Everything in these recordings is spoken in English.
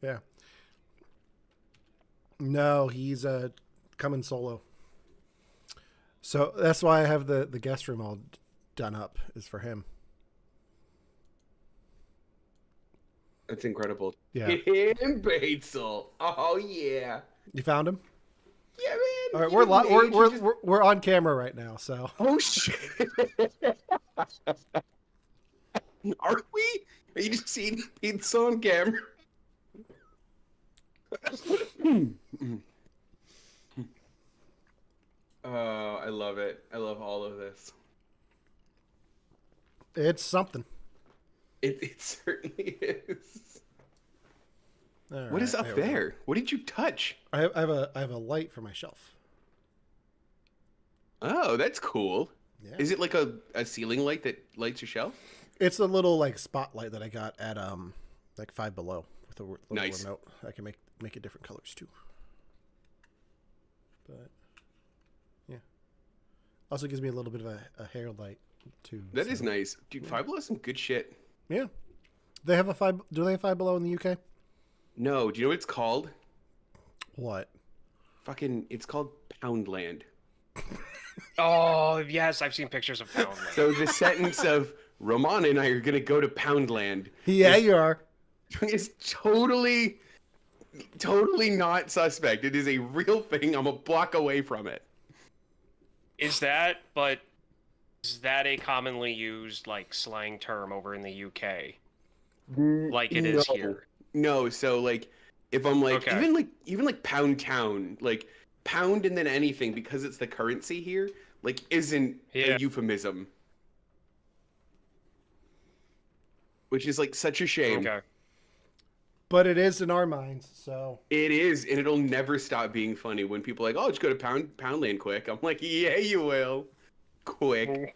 Yeah. No, he's coming solo. So that's why I have the guest room all done up is for him. That's incredible. Yeah. Tim Batesel. Oh yeah. You found him? Yeah, man. All right, You know, Nate, you just... we're on camera right now, so. Oh shit. Are we? Are you just seeing pizza on camera? Oh, I love it. I love all of this. It's something. It certainly is. All What is right, up there? What did you touch? I have a light for my shelf. Oh, that's cool. Yeah. Is it like a ceiling light that lights your shelf? It's a little like spotlight that I got at like Five Below with a little Nice. remote. I can make it different colors too. But yeah, also gives me a little bit of a hair light too. That is nice, dude. Five Below has some good shit. Yeah, they have a five. Do they have Five Below in the UK? No, do you know what it's called? What? Fucking, it's called Poundland. Oh, yes, I've seen pictures of Poundland. So the sentence of Romana and I are gonna go to Poundland. Yeah, you are. It's totally not suspect. It is a real thing. I'm a block away from it. Is that a commonly used like slang term over in the UK? Like it is here? No, so like if I'm like Okay. even like Pound Town, like pound and then anything because it's the currency here, like isn't a euphemism. Which is like such a shame. Okay. But it is in our minds, so. It is, and it'll never stop being funny when people are like, oh, just go to Poundland quick. I'm like, yeah, you will. Quick.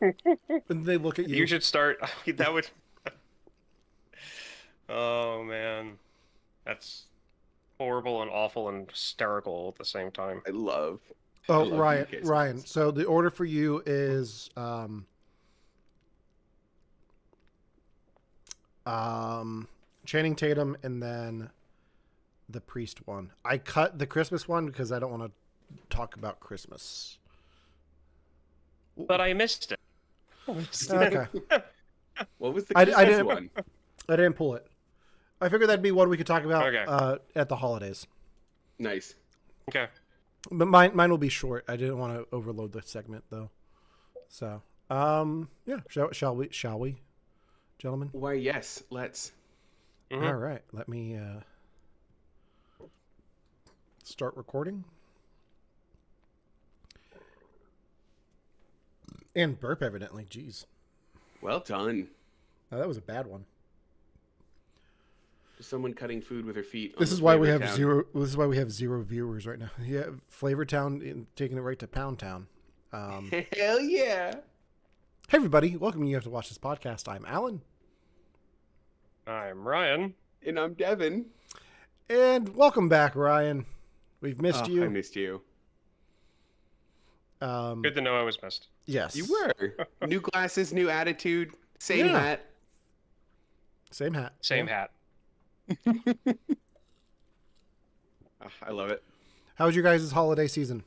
And they look at you. You should start. That would. Oh man, that's horrible and awful and hysterical at the same time. I love Ryan. So the order for you is Channing Tatum and then the priest one. I cut the Christmas one because I don't want to talk about Christmas. But I missed it. Okay. What was the Christmas one? I didn't pull it. I figured that'd be one we could talk about at the holidays. Nice. Okay. But mine will be short. I didn't want to overload the segment though. So, yeah, shall we, gentlemen? Why, yes, let's. Mm-hmm. All right, let me start recording. And burp, evidently. Jeez. Well done. Oh, that was a bad one. Someone cutting food with her feet. This is why we have zero. This is why we have 0 viewers right now. Yeah, Flavor Town taking it right to Pound Town. Hell yeah! Hey everybody, welcome. You have to watch this podcast. I'm Alan, I'm Ryan, and I'm Devin. And welcome back, Ryan. We've missed you. I missed you. Good to know I was missed. Yes, you were. New glasses, new attitude, same hat. Same hat. Same hat. I love it. How was your guys' holiday season?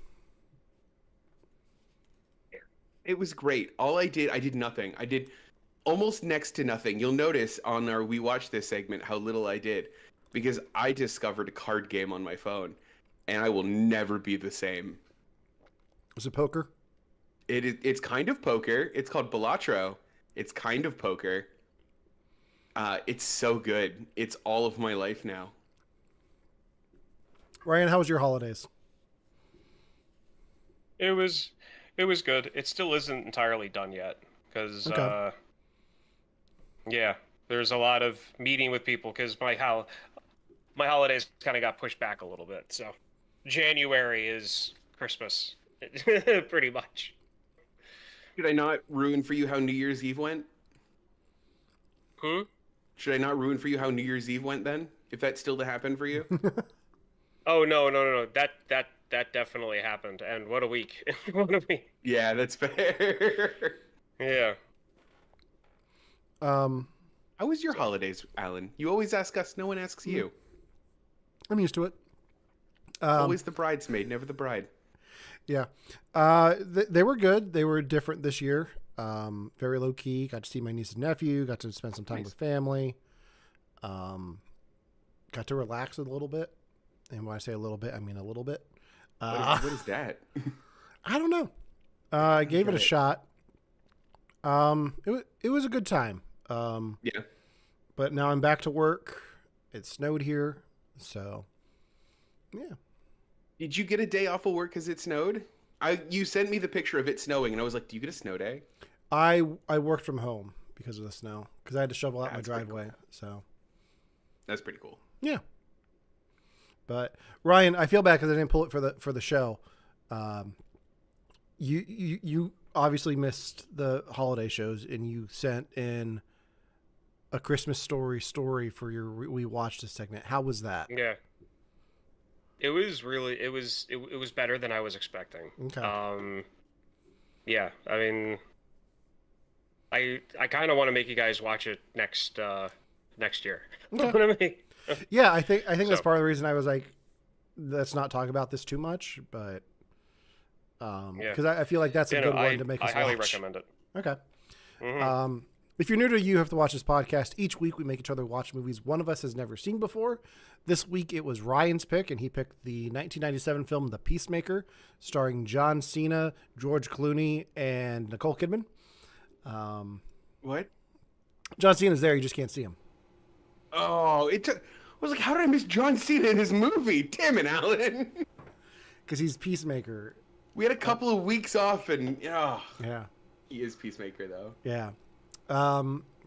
It was great. I did nothing. I did almost next to nothing. You'll notice on our We Watch This segment how little I did because I discovered a card game on my phone and I will never be the same. Was it poker? It's kind of poker. It's called Balatro. It's kind of poker. It's so good. It's all of my life now. Ryan, how was your holidays? It was good. It still isn't entirely done yet because yeah, there's a lot of meeting with people because my holidays kind of got pushed back a little bit. So January is Christmas, pretty much. Should I not ruin for you how New Year's Eve went? Should I not ruin for you how New Year's Eve went then? If that's still to happen for you? Oh no. That definitely happened. And what a week. What a week. Yeah, that's fair. Yeah. How was your holidays, Alan? You always ask us, no one asks you. I'm used to it. Always the bridesmaid, never the bride. Yeah. They were good. They were different this year. Very low key. Got to see my niece and nephew. Got to spend some time with family. Got to relax a little bit. And when I say a little bit, I mean a little bit. What is that? I don't know. I gave it a shot. It was a good time. Yeah. But now I'm back to work. It snowed here, so yeah. Did you get a day off of work because it snowed? You sent me the picture of it snowing, and I was like, "Do you get a snow day?" I worked from home because of the snow because I had to shovel out That's my pretty driveway. cool. So That's pretty cool. yeah. But Ryan, I feel bad because I didn't pull it for the show. You obviously missed the holiday shows, and you sent in a Christmas story for your we watched this segment. How was that? Yeah. It was really it was better than I was expecting. Okay. Yeah, I mean, I kind of want to make you guys watch it next year. Okay. You know what I mean? Yeah, I think that's So- part of the reason I was like, let's not talk about this too much, but because I feel like that's a You good know, one to make us I highly watch. recommend it. Okay. Mhm. If you're new to You Have to Watch This podcast, each week we make each other watch movies one of us has never seen before. This week it was Ryan's pick, and he picked the 1997 film The Peacemaker, starring John Cena, George Clooney, and Nicole Kidman. What? John Cena's there, you just can't see him. Oh, it took. I was like, how did I miss John Cena in his movie? Damn it, Alan. Because he's Peacemaker. We had a couple of weeks off, and Yeah. he is Peacemaker though. Yeah.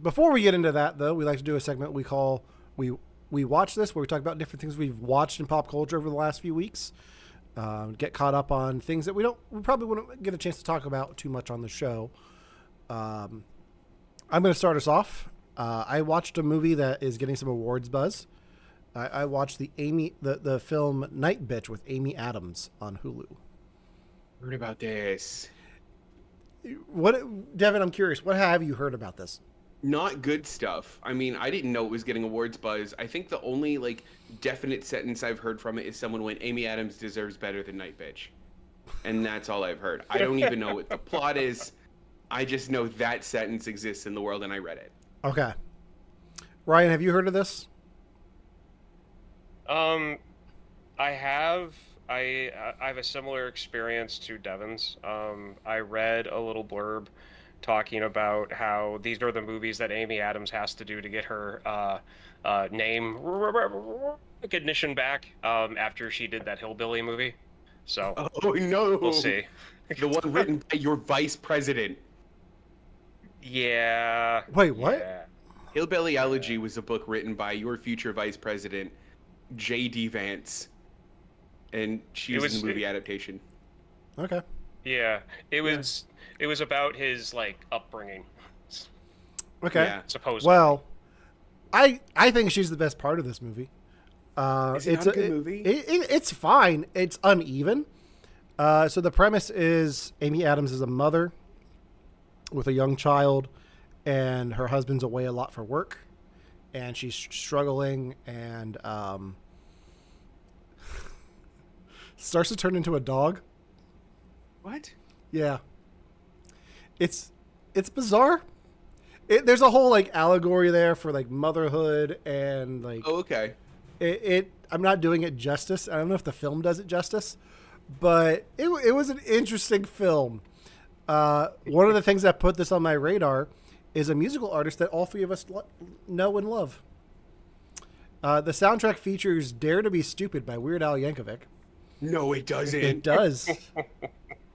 Before we get into that, though, we like to do a segment we call We Watch This, where we talk about different things we've watched in pop culture over the last few weeks. Get caught up on things that we probably wouldn't get a chance to talk about too much on the show. I'm going to start us off. I watched a movie that is getting some awards buzz. I watched the film Night Bitch with Amy Adams on Hulu. Heard about this. Devin, I'm curious. What have you heard about this? Not good stuff. I mean, I didn't know it was getting awards buzz. I think the only definite sentence I've heard from it is someone went, "Amy Adams deserves better than Night Bitch," and that's all I've heard. I don't even know what the plot is. I just know that sentence exists in the world, and I read it. Okay. Ryan, have you heard of this? I have. I have a similar experience to Devin's. I read a little blurb talking about how these are the movies that Amy Adams has to do to get her name recognition back after she did that Hillbilly movie. So Oh no! we'll see. The one written by your vice president. Yeah. Wait, what? Yeah. Hillbilly Elegy was a book written by your future vice president, J.D. Vance, and she was in the movie adaptation. Okay. Yeah. It was about his upbringing. Okay. Yeah. Supposedly. Well, I think she's the best part of this movie. Is it not a good movie? It's fine. It's uneven. So the premise is Amy Adams is a mother with a young child, and her husband's away a lot for work, and she's struggling and starts to turn into a dog. What? Yeah. It's bizarre. There's a whole allegory there for motherhood and Oh, okay. I'm not doing it justice. I don't know if the film does it justice, but it was an interesting film. One of the things that put this on my radar is a musical artist that all three of us know and love. The soundtrack features "Dare to Be Stupid" by Weird Al Yankovic. No, it doesn't. It does.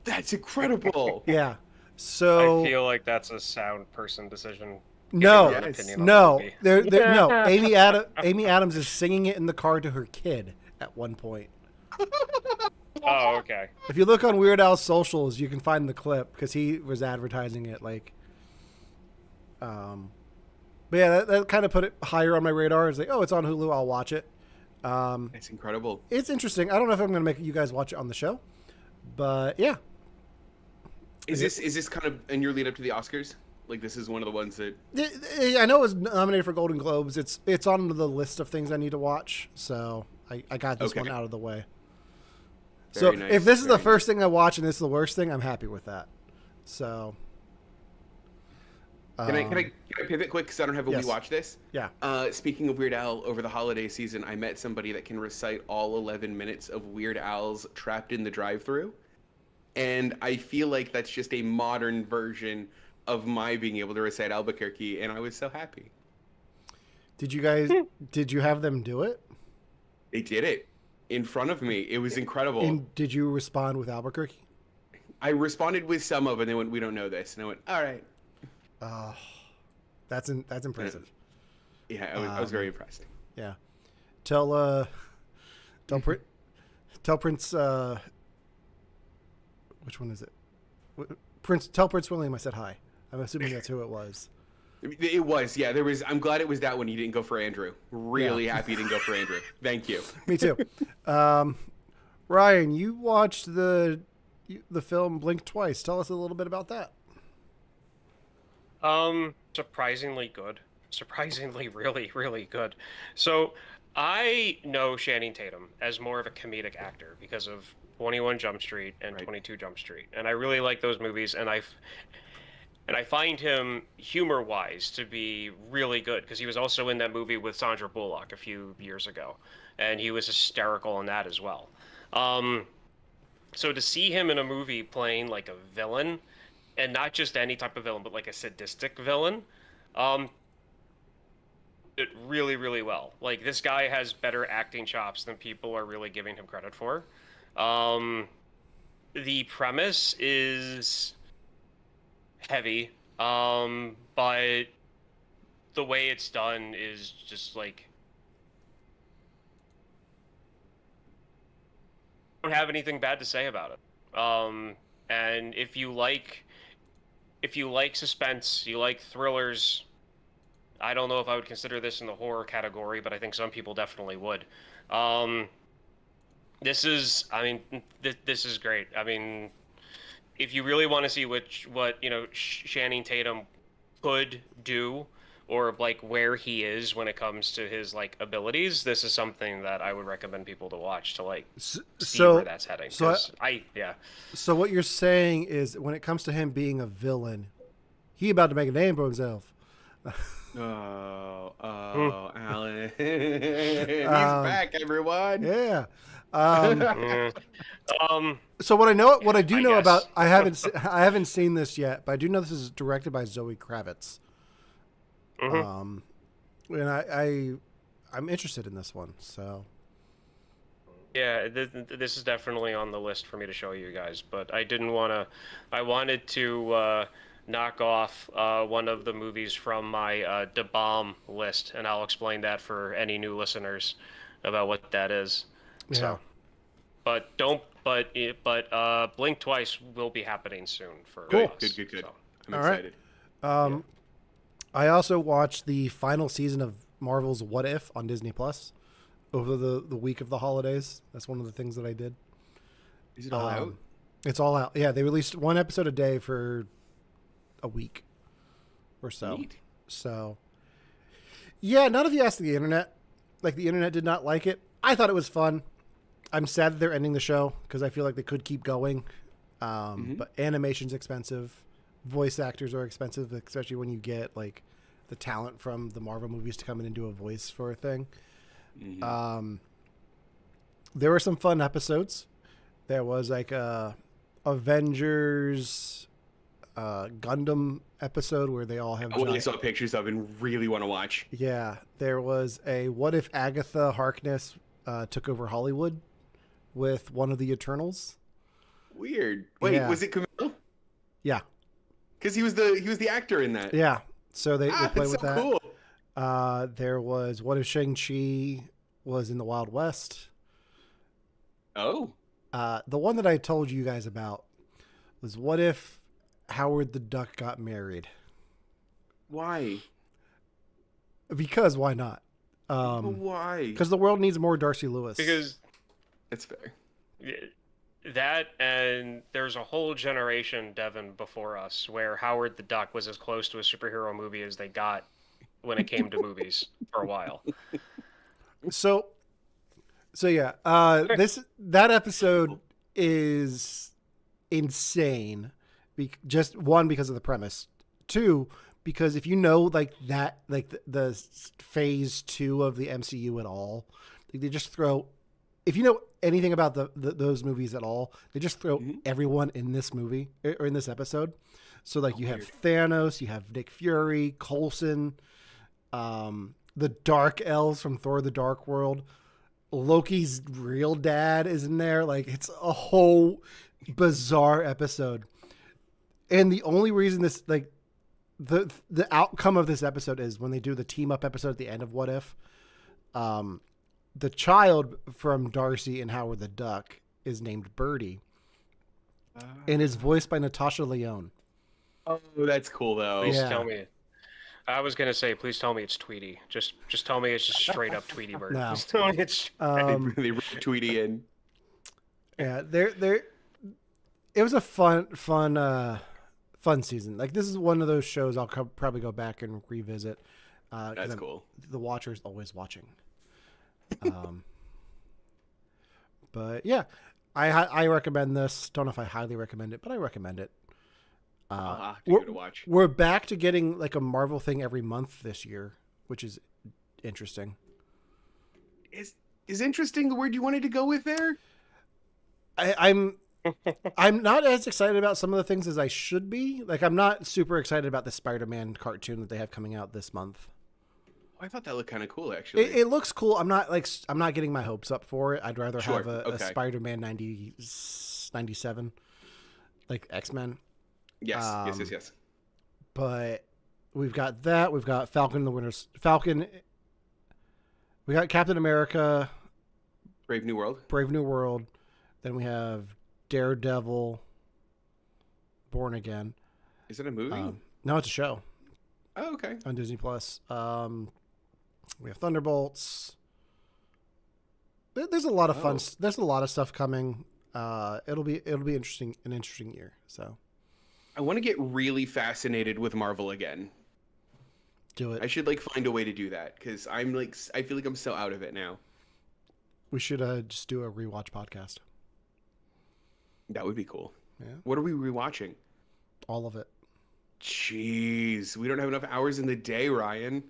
That's incredible. Yeah. So I feel like that's a sound person decision. no, Giving your own opinion on no, the movie. no. Amy Adams is singing it in the car to her kid at one point. Oh, okay. If you look on Weird Al's socials, you can find the clip because he was advertising it. But yeah, that kind of put it higher on my radar. It's oh, it's on Hulu. I'll watch it. That's incredible. It's interesting. I don't know if I'm going to make you guys watch it on the show, but yeah. Is this kind of in your lead up to the Oscars? This is one of the ones that. I know it was nominated for Golden Globes. It's on the list of things I need to watch. So I got this Okay. one out of the way. Very So nice, if this is the very first thing I watch and this is the worst thing, I'm happy with that. So. Can I pivot quick because I don't have a Yes. we watch this? Yeah. Speaking of Weird Al, over the holiday season, I met somebody that can recite all 11 minutes of Weird Al's Trapped in the Drive-Thru, and I feel like that's just a modern version of my being able to recite Albuquerque, and I was so happy. Did you have them do it? They did it in front of me. It was incredible. And did you respond with Albuquerque? I responded with some of it, and they went, "We don't know this," and I went, "All right." Oh, that's impressive. Yeah, I was very impressed. Yeah. Tell Prince which one is it? Tell Prince William I said hi. I'm assuming that's who it was. It was, yeah. I'm glad it was that one. He didn't go for Andrew. Really happy he didn't go for Andrew. Thank you. Me too. Ryan, you watched the film Blink Twice. Tell us a little bit about that. Surprisingly good. Surprisingly really, really good. So I know Channing Tatum as more of a comedic actor because of 21 Jump Street and 22 Jump Street. And I really like those movies, and I find him humor-wise to be really good because he was also in that movie with Sandra Bullock a few years ago, and he was hysterical in that as well. So to see him in a movie playing like a villain, and not just any type of villain, but like a sadistic villain, it really, really well. Like, this guy has better acting chops than people are really giving him credit for. The premise is heavy, but the way it's done is just like, I don't have anything bad to say about it. And if you like suspense, you like thrillers, I don't know if I would consider this in the horror category, but I think some people definitely would. This is great. I mean, if you really want to see what Channing Tatum could do, or like where he is when it comes to his like abilities, this is something that I would recommend people to watch to like see where that's heading. So what you're saying is, when it comes to him being a villain, he about to make a name for himself. Alan. He's back, everyone. Yeah. Yeah. So what I do know guess. about, I haven't seen this yet, but I do know this is directed by Zoe Kravitz. Mhm. And I'm interested in this one. So Yeah, this is definitely on the list for me to show you guys, but I didn't want to. I wanted to knock off one of the movies from my Da Bomb list, and I'll explain that for any new listeners about what that is. yeah. So, but Blink Twice will be happening soon for Cool. us. Good. So. I'm All right. excited. I also watched the final season of Marvel's What If on Disney Plus over the week of the holidays. That's one of the things that I did. Is it all out? It's all out. Yeah, they released one episode a day for a week or so. Neat. So, yeah, none of you asked the internet. Like, the internet did not like it. I thought it was fun. I'm sad that they're ending the show because I feel like they could keep going. But animation's expensive. Voice actors are expensive, especially when you get like the talent from the Marvel movies to come in and do a voice for a thing. There were some fun episodes. There was like a Avengers Gundam episode where they all have I saw pictures of and really want to watch. Yeah, there was a What If Agatha Harkness took over Hollywood with one of the Eternals. Weird. Wait, Yeah. was it Camille? Yeah. Because he was the actor in that. Yeah. So they play that's with so that. Cool. There was What If Shang-Chi was in the Wild West. Oh. The one that I told you guys about was What If Howard the Duck got married? Why? Because why not? Why? Because the world needs more Darcy Lewis. Because That's fair. that, and there's a whole generation, Devin, before us, where Howard the Duck was as close to a superhero movie as they got when it came to movies for a while. So So yeah, that episode is insane. Just one, because of the premise. Two, because if you know like that, like the phase 2 of the MCU at all, like they just throw. If you know anything about those movies at all, they just throw everyone in this movie or in this episode. So like you have Thanos, you have Nick Fury, Coulson, the Dark Elves from Thor: The Dark World. Loki's real dad is in there. Like, it's a whole bizarre episode. And the only reason this, like, the outcome of this episode is when they do the team up episode at the end of What If, the child from Darcy and Howard the Duck is named Birdie and is voiced by Natasha Lyonne. Oh, that's cool though. Please tell me. I was gonna say, please tell me it's Tweety. Just tell me it's just straight up Tweety Bird. No. Just tell me it's. They wrote Tweety in. Yeah, it was a fun season. Like, this is one of those shows I'll probably go back and revisit. That's cool. The watcher's always watching. But yeah, I recommend this. Don't know if I highly recommend it, but I recommend it. Give it a watch. We're back to getting like a Marvel thing every month this year, which is interesting. Is interesting the word you wanted to go with there? I'm not as excited about some of the things as I should be. Like, I'm not super excited about the Spider-Man cartoon that they have coming out this month. I thought that looked kind of cool, actually. It looks cool. I'm not getting my hopes up for it. I'd rather have a Spider-Man 97, like X-Men. Yes. But we've got that. We've got Falcon Falcon. We got Captain America. Brave New World. Then we have Daredevil. Born Again. Is it a movie? No, it's a show. Oh, okay. On Disney Plus. We have Thunderbolts. There's a lot of fun. There's a lot of stuff coming. It'll be interesting. An interesting year. So. I want to get really fascinated with Marvel again. Do it. I should find a way to do that because I feel like I'm so out of it now. We should just do a rewatch podcast. That would be cool. Yeah. What are we rewatching? All of it. Jeez, we don't have enough hours in the day, Ryan.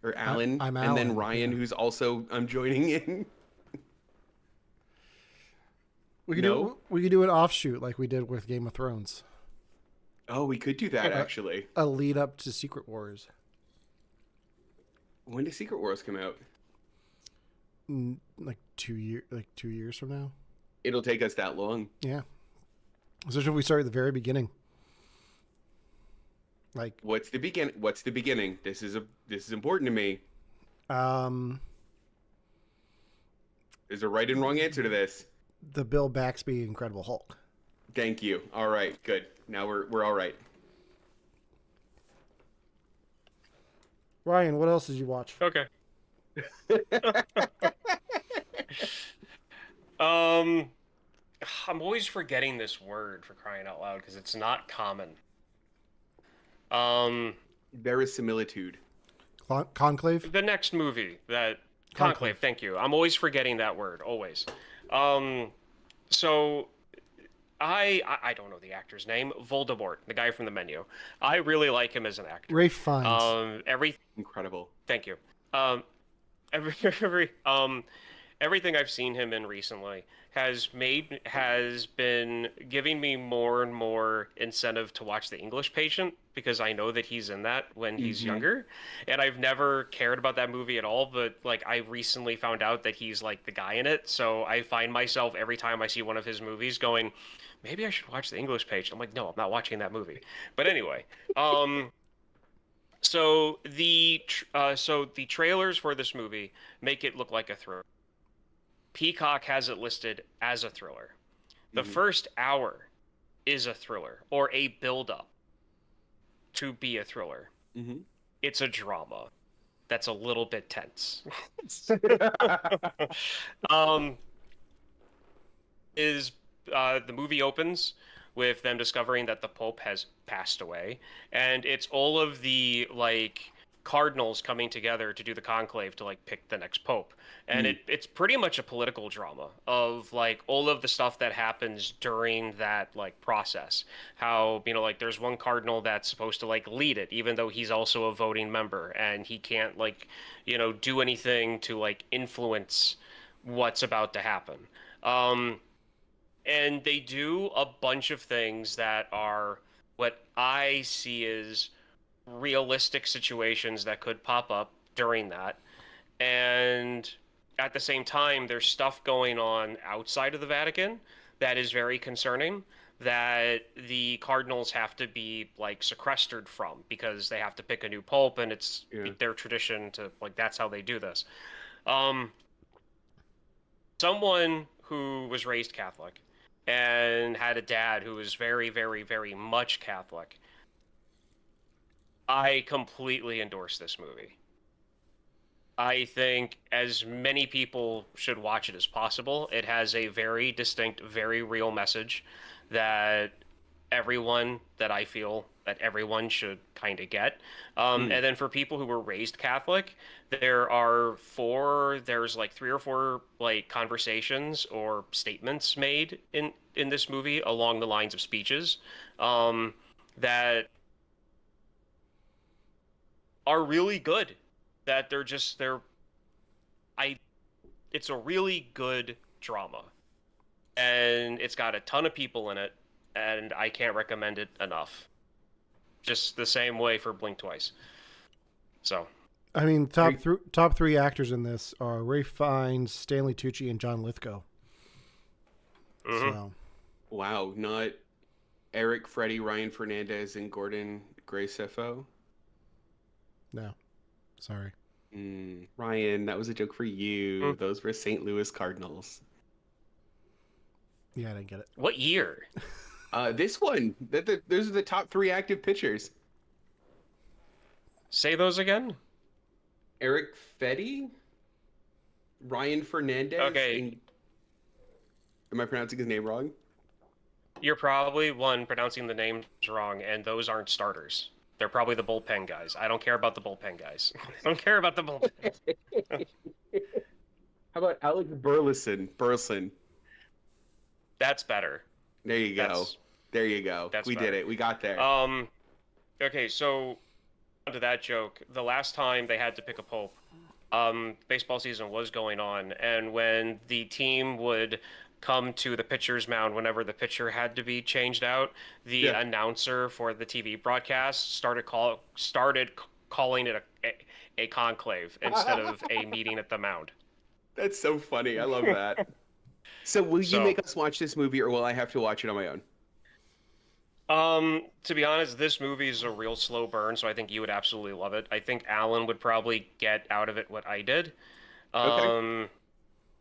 Or Alan. I'm Alan. And then Ryan, who's also I'm joining in. We could do an offshoot like we did with Game of Thrones. Oh, we could do that actually. A lead up to Secret Wars. When does Secret Wars come out? Like 2 years from now. It'll take us that long. Yeah. So should we start at the very beginning? Like, what's the beginning? This is important to me. There's a right and wrong answer to this. The Bill Baxby Incredible Hulk. Thank you. All right, good. Now we're all right. Ryan, what else did you watch? Okay. I'm always forgetting this word, for crying out loud, because it's not common. Verisimilitude. Conclave? The next movie that Conclave, thank you. I'm always forgetting that word, always. So I don't know the actor's name. Voldemort, the guy from the menu. I really like him as an actor. Ralph Fiennes. Incredible. Thank you. Everything I've seen him in recently has been giving me more and more incentive to watch The English Patient, because I know that he's in that when he's younger, and I've never cared about that movie at all, but I recently found out that he's the guy in it, so I find myself every time I see one of his movies going, maybe I should watch The English Patient. I'm like, no, I'm not watching that movie. But anyway, so the trailers for this movie make it look like a thriller. Peacock has it listed as a thriller. The first hour is a thriller, or a build-up to be a thriller. It's a drama that's a little bit tense. The movie opens with them discovering that the Pope has passed away, and it's all of the cardinals coming together to do the conclave to like pick the next pope. And it's pretty much a political drama of like all of the stuff that happens during that like process. How, like there's one cardinal that's supposed to like lead it, even though he's also a voting member and he can't like, do anything to like influence what's about to happen. And they do a bunch of things that are what I see as realistic situations that could pop up during that. And at the same time, there's stuff going on outside of the Vatican that is very concerning that the cardinals have to be like sequestered from because they have to pick a new pope, and it's their tradition to like that's how they do this. Someone who was raised Catholic and had a dad who was very, very, very much Catholic, I completely endorse this movie. I think as many people should watch it as possible. It has a very distinct, very real message that I feel that everyone should kind of get. And then for people who were raised Catholic, there's like 3 or 4 like conversations or statements made in this movie along the lines of speeches that are really good. That it's a really good drama. And it's got a ton of people in it, and I can't recommend it enough. Just the same way for Blink Twice. So, I mean, top 3 actors in this are Ralph Fiennes, Stanley Tucci, and John Lithgow. So. Wow, not Eric, Freddie, Ryan Fernandez, and Gordon Gracefo? No, sorry. Ryan, that was a joke for you. Those were St. Louis Cardinals. Yeah, I didn't get it. What year? This one. Those are the top 3 active pitchers. Say those again. Eric Fetty, Ryan Fernandez. Okay. Am I pronouncing his name wrong? You're probably pronouncing the names wrong, and those aren't starters. They're probably the bullpen guys. I don't care about the bullpen guys. I don't care about the bullpen. How about Alex Burleson? That's better. There you go. There you go. We did it. We got there. Okay, so to that joke, the last time they had to pick a pope, baseball season was going on, and when the team would come to the pitcher's mound whenever the pitcher had to be changed out, the announcer for the TV broadcast started calling it a conclave instead of a meeting at the mound. That's so funny. I love that. So will you make us watch this movie, or will I have to watch it on my own? To be honest, this movie is a real slow burn, so I think you would absolutely love it. I think Alan would probably get out of it what I did. Okay.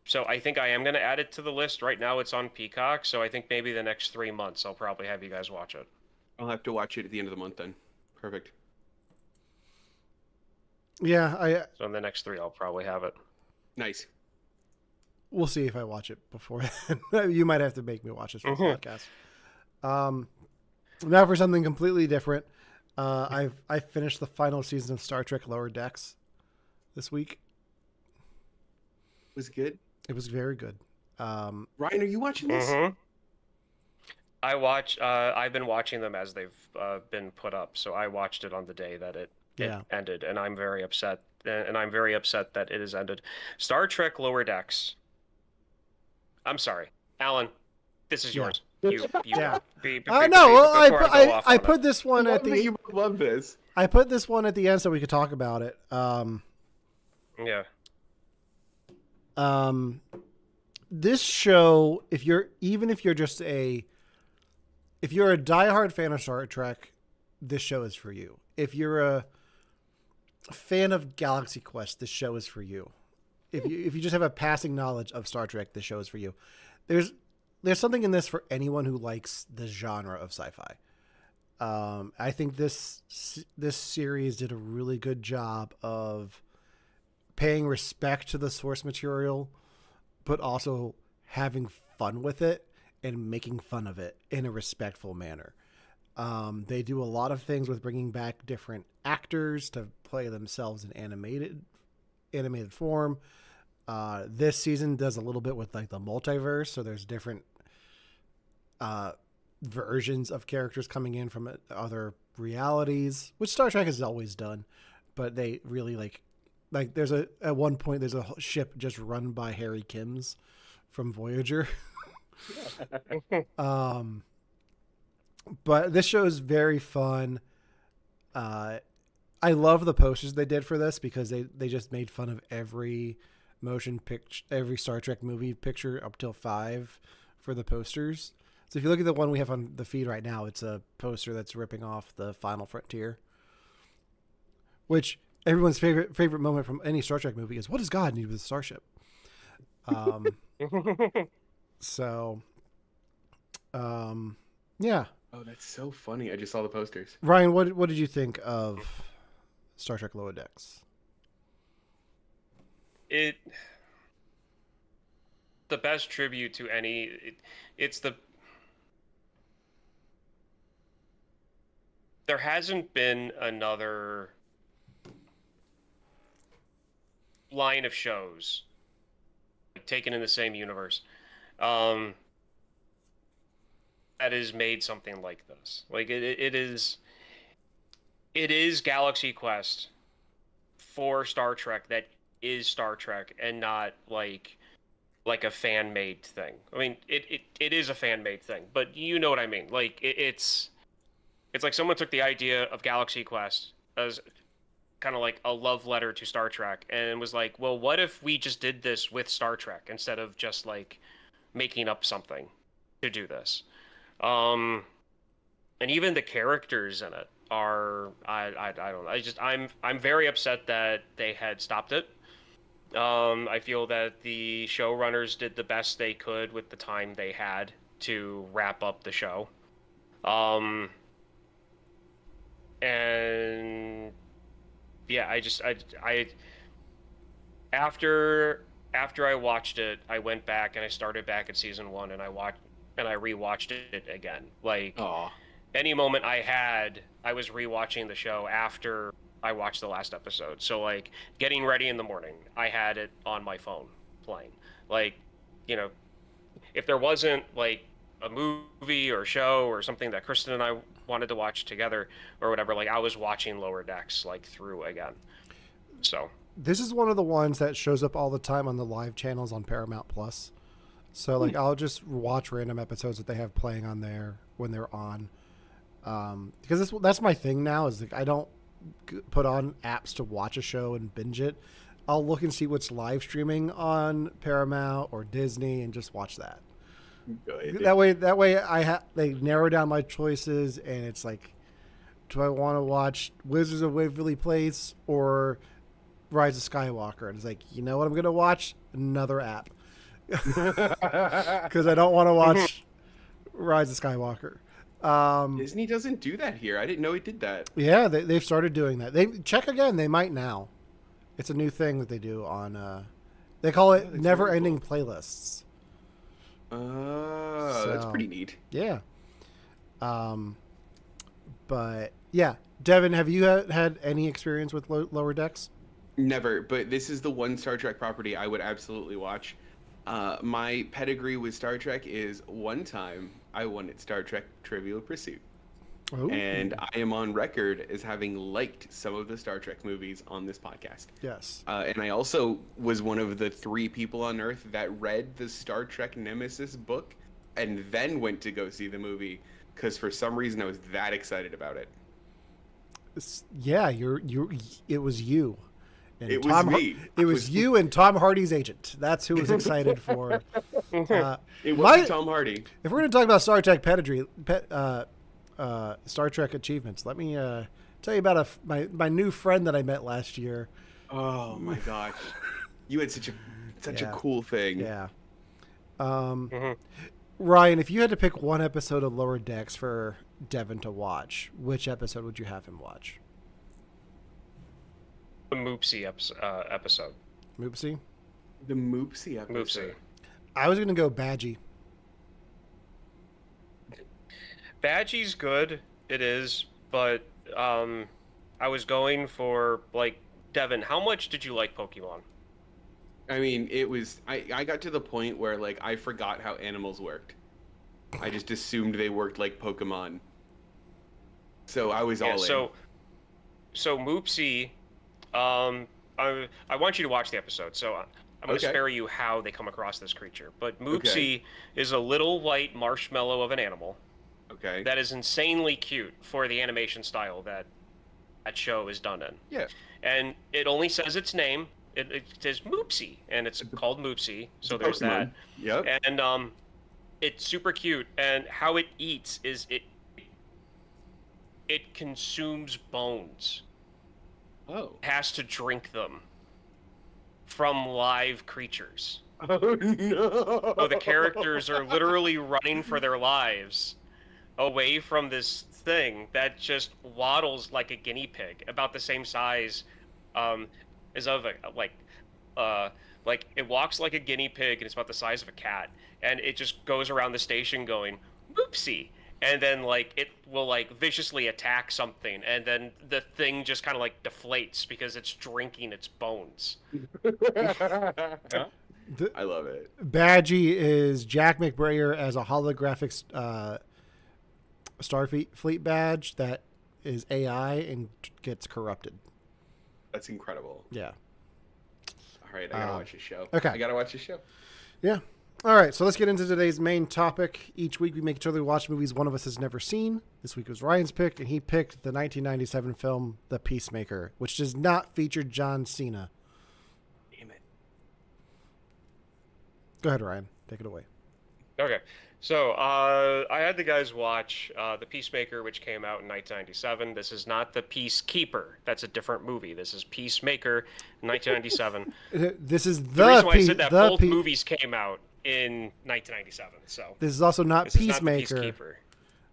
So I think I am going to add it to the list. Right now it's on Peacock, so I think maybe the next 3 months I'll probably have you guys watch it. I'll have to watch it at the end of the month then. Perfect. Yeah, So in the next 3 I'll probably have it. Nice. We'll see if I watch it before then. You might have to make me watch this for the podcast. Now for something completely different. I finished the final season of Star Trek Lower Decks this week. Was it good? It was very good. Ryan, are you watching this? I've been watching them as they've been put up. So I watched it on the day that it ended, and I'm very upset. And I'm very upset that it has ended. Star Trek Lower Decks. I'm sorry, Alan. This is yours. You I put this one at the. You love this. I put this one at the end so we could talk about it. Yeah. This show, if you're a diehard fan of Star Trek, this show is for you. If you're a fan of Galaxy Quest, this show is for you. If you just have a passing knowledge of Star Trek, this show is for you. There's something in this for anyone who likes the genre of sci-fi. I think this series did a really good job of paying respect to the source material, but also having fun with it and making fun of it in a respectful manner. They do a lot of things with bringing back different actors to play themselves in animated form. This season does a little bit with like the multiverse, so there's different versions of characters coming in from other realities, which Star Trek has always done, but they really like there's at one point there's a ship just run by Harry Kims from Voyager. But this show is very fun. I love the posters they did for this because they just made fun of every motion picture, every Star Trek movie picture up till 5 for the posters. So if you look at the one we have on the feed right now, it's a poster that's ripping off the Final Frontier, which everyone's favorite moment from any Star Trek movie is, what does God need with a starship? Yeah. Oh, that's so funny. I just saw the posters. Ryan, what did you think of Star Trek Lower Decks? The best tribute to any. There hasn't been another line of shows taken in the same universe that has made something like this. Like it is Galaxy Quest for Star Trek that is Star Trek and not like a fan-made thing. I mean, it is a fan-made thing, but you know what I mean. Like it's like someone took the idea of Galaxy Quest as kind of like a love letter to Star Trek and was like, well, what if we just did this with Star Trek instead of just like making up something to do this? And even the characters in it are I don't know. I'm very upset that they had stopped it. I feel that the showrunners did the best they could with the time they had to wrap up the show. And yeah, I after I watched it, I went back and I started back at season 1 and I rewatched it again. Like, Aww. Any moment I had, I was rewatching the show after I watched the last episode. So like getting ready in the morning, I had it on my phone playing. Like, you know, if there wasn't like a movie or show or something that Kristen and I wanted to watch together or whatever, like I was watching Lower Decks like through again. So this is one of the ones that shows up all the time on the live channels on Paramount Plus. So like I'll just watch random episodes that they have playing on there when they're on. Because that's my thing now is like I don't put on apps to watch a show and binge it. I'll look and see what's live streaming on Paramount or Disney and just watch that. Good. That way they narrow down my choices and it's like, do I want to watch Wizards of Waverly Place or Rise of Skywalker? And it's like, you know what I'm going to watch? Another app. Because I don't want to watch Rise of Skywalker. Disney doesn't do that here. I didn't know it did that. Yeah, they've started doing that. They check again. They might now. It's a new thing that they do on. They call it never-ending playlists. That's pretty neat. Yeah. But yeah, Devin, have you had any experience with Lower Decks? Never, but this is the one Star Trek property I would absolutely watch. My pedigree with Star Trek is one time I won at Star Trek Trivial Pursuit. Ooh. And I am on record as having liked some of the Star Trek movies on this podcast. Yes. And I also was one of the 3 people on Earth that read the Star Trek Nemesis book and then went to go see the movie because for some reason I was that excited about it. Yeah, it was you. And it was me. It was you and Tom Hardy's agent. That's who was excited for. It wasn't Tom Hardy. If we're going to talk about Star Trek pedigree, Star Trek achievements, let me tell you about my new friend that I met last year. Oh my gosh, you had such a cool thing. Yeah. Ryan, if you had to pick one episode of Lower Decks for Devin to watch, which episode would you have him watch? The Moopsie episode. Moopsie? The Moopsie episode. Moopsie. I was going to go Badgie. Badgie's good. It is, but I was going for like Devin. How much did you like Pokemon? I mean, I got to the point where like I forgot how animals worked. I just assumed they worked like Pokemon. So I was Yeah. all in. So Moopsy, I want you to watch the episode. So I'm going to Okay. spare you how they come across this creature. But Okay. Moopsy is a little white marshmallow of an animal Okay. that is insanely cute for the animation style that that show is done in. Yeah. And it only says its name. It says Moopsy, and it's called Moopsy. So there's Pokemon. that. Yep. And it's super cute. And how it eats is it consumes bones. Oh. It has to drink them from live creatures. Oh no. So the characters are literally running for their lives away from this thing that just waddles like a guinea pig, about the same size as of a, like it walks like a guinea pig and it's about the size of a cat, and it just goes around the station going oopsie, and then like it will like viciously attack something, and then the thing just kind of like deflates because it's drinking its bones. I love it. Badgie is Jack McBrayer as a holographic Starfleet badge that is AI and gets corrupted. That's incredible. Yeah. All right, I gotta watch this show. Okay. I gotta watch this show. Yeah. All right, so let's get into today's main topic. Each week we make sure we watch movies one of us has never seen. This week was Ryan's pick, and he picked the 1997 film The Peacemaker, which does not feature John Cena. Damn it. Go ahead, Ryan. Take it away. Okay, so I had the guys watch The Peacemaker, which came out in 1997. This is not The Peacekeeper. That's a different movie. This is Peacemaker, 1997. This is The reason why I said that both movies came out in 1997. So this is also not this is not The Peacemaker. Peacekeeper.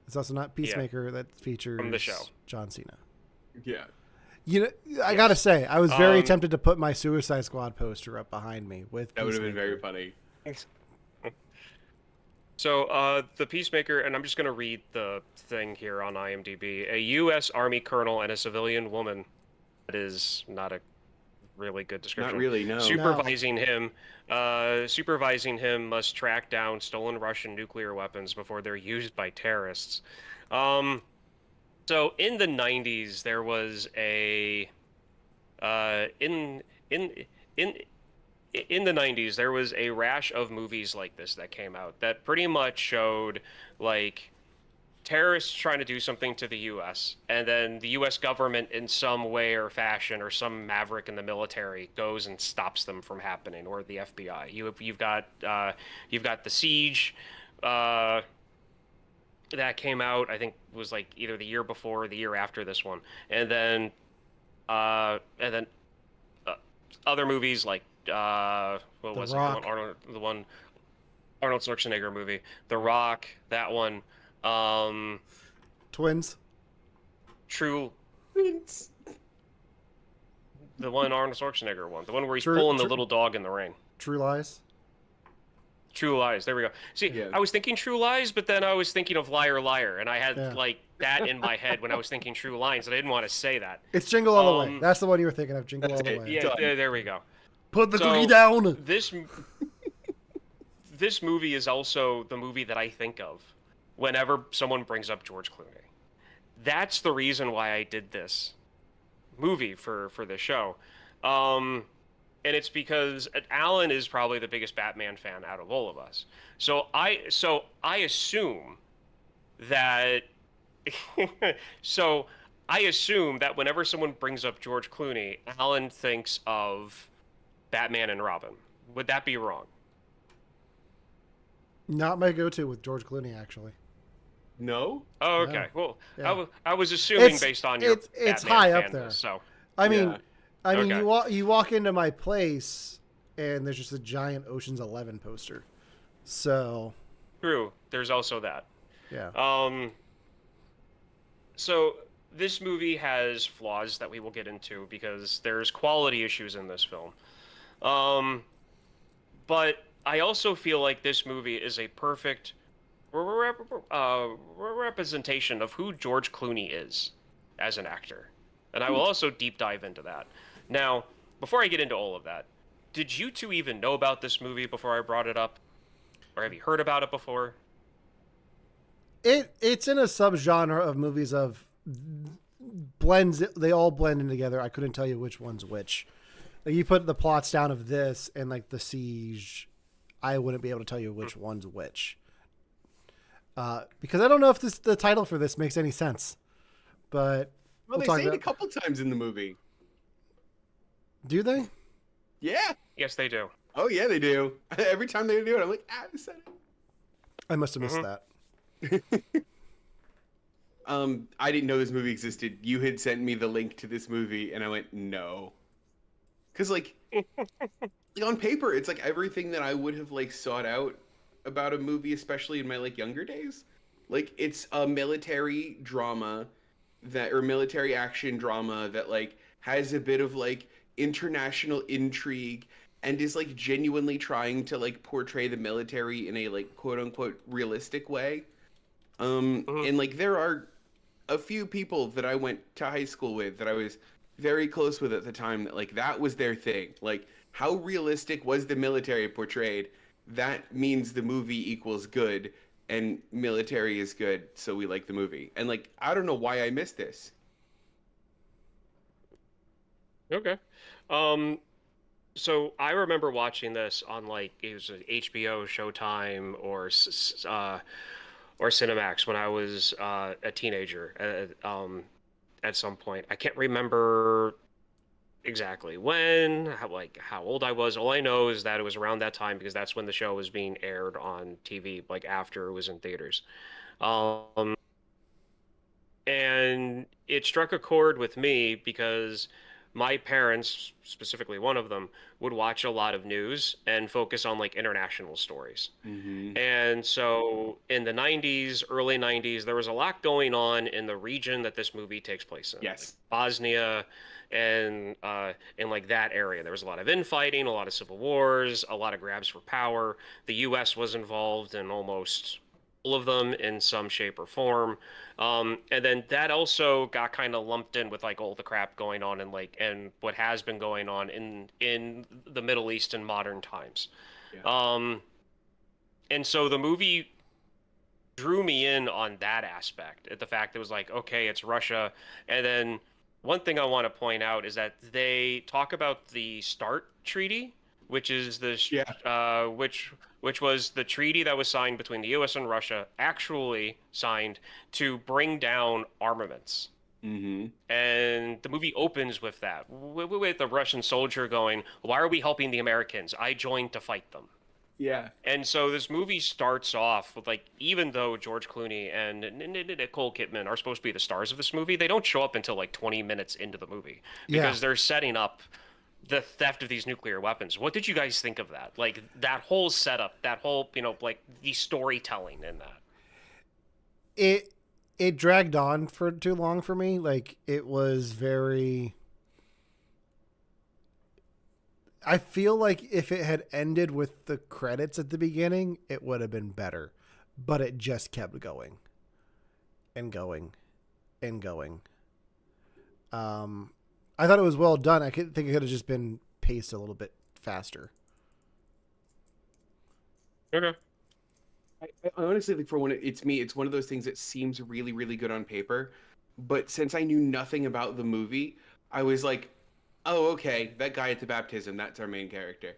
It's also not Peacemaker that features From the show. John Cena. Yeah. You know, I gotta say, I was very tempted to put my Suicide Squad poster up behind me with. That would have been Peacemaker. very funny. So, The Peacemaker, and I'm just going to read the thing here on IMDb. A U.S. Army colonel and a civilian woman. That is not a really good description. Not really, no. Supervising him must track down stolen Russian nuclear weapons before they're used by terrorists. So in the 90s, there was a in the 90s, there was a rash of movies like this that came out that pretty much showed like terrorists trying to do something to the U.S. and then the U.S. government in some way or fashion, or some maverick in the military goes and stops them from happening, or the FBI. You've got The Siege that came out, I think was like either the year before or the year after this one, and then other movies like what was it? The one Arnold Schwarzenegger movie, The Rock, that one. Twins. True. Twins. The one Arnold Schwarzenegger one, the one where he's pulling the little dog in the rain. True Lies. True Lies. There we go. See, Yeah. I was thinking True Lies, but then I was thinking of Liar Liar, and I had like that in my head when I was thinking True Lies, and I didn't want to say that. It's Jingle All the Way. That's the one you were thinking of. Jingle All the Way. Yeah, there we go. Put the So, cookie down. This movie is also the movie that I think of whenever someone brings up George Clooney. That's the reason why I did this movie for this show. And it's because Alan is probably the biggest Batman fan out of all of us. So I assume that whenever someone brings up George Clooney, Alan thinks of Batman and Robin. Would that be wrong? Not my go-to with George Clooney, actually. No? Oh, okay. Yeah. Well, Yeah. I was assuming It's- based on your it's Batman high up fandom, there. So I mean, Yeah. Okay. you walk into my place and there's just a giant Ocean's 11 poster. So, true. There's also that. yeah. So this movie has flaws that we will get into because there's quality issues in this film. But I also feel like this movie is a perfect representation of who George Clooney is as an actor. and I will also deep dive into that. Now, before I get into all of that, did you two even know about this movie before I brought it up? Or have you heard about it before? It's in a subgenre of movies of blends. They all blend in together. I couldn't tell you which one's which. Like you put the plots down of this and like The Siege, I wouldn't be able to tell you which one's which. Because I don't know if the title for this makes any sense. But Well, they say it a couple times in the movie. Do they? Yeah. Yes, they do. Oh yeah, they do. Every time they do it, I'm like, I said it. I must have missed that. I didn't know this movie existed. You had sent me the link to this movie, and I went, no. Because, like on paper, it's like everything that I would have, like, sought out about a movie, especially in my, like, younger days. Like, it's a military drama or military action drama that, like, has a bit of, like, international intrigue and is, like, genuinely trying to, like, portray the military in a, like, quote-unquote realistic way. And, like, there are a few people that I went to high school with that I was very close with at the time that, like, that was their thing. Like, how realistic was the military portrayed? That means the movie equals good, and military is good, so we like the movie. And, like, I don't know why I missed this. Okay. So I remember watching this on, like, it was an HBO, Showtime, or Cinemax when I was a teenager at some point. I can't remember exactly when, how old I was. All I know is that it was around that time because that's when the show was being aired on TV, like after it was in theaters. And it struck a chord with me because my parents, specifically one of them, would watch a lot of news and focus on like international stories. Mm-hmm. And so in the 90s, early 90s, there was a lot going on in the region that this movie takes place in. Yes. Like Bosnia and in like that area. There was a lot of infighting, a lot of civil wars, a lot of grabs for power. The US was involved in almost all of them in some shape or form. And then that also got kind of lumped in with like all the crap going on and what has been going on in the Middle East in modern times. Yeah. And so the movie drew me in on that aspect, at the fact that it was like, okay, it's Russia. And then one thing I want to point out is that they talk about the START Treaty, which is which was the treaty that was signed between the U.S. and Russia, actually signed to bring down armaments. Mm-hmm. And the movie opens with that, with the Russian soldier going, "Why are we helping the Americans? I joined to fight them." Yeah. And so this movie starts off with, like, even though George Clooney and Nicole Kidman are supposed to be the stars of this movie, they don't show up until like 20 minutes into the movie because they're setting up the theft of these nuclear weapons. What did you guys think of that? Like that whole setup, that whole, like the storytelling in that. It dragged on for too long for me. Like it was very. I feel like if it had ended with the credits at the beginning, it would have been better. But it just kept going and going and going. I thought it was well done. I think it could have just been paced a little bit faster. Okay. I honestly think for when it's me, it's one of those things that seems really, really good on paper. But since I knew nothing about the movie, I was like, oh, okay, that guy at the baptism, that's our main character.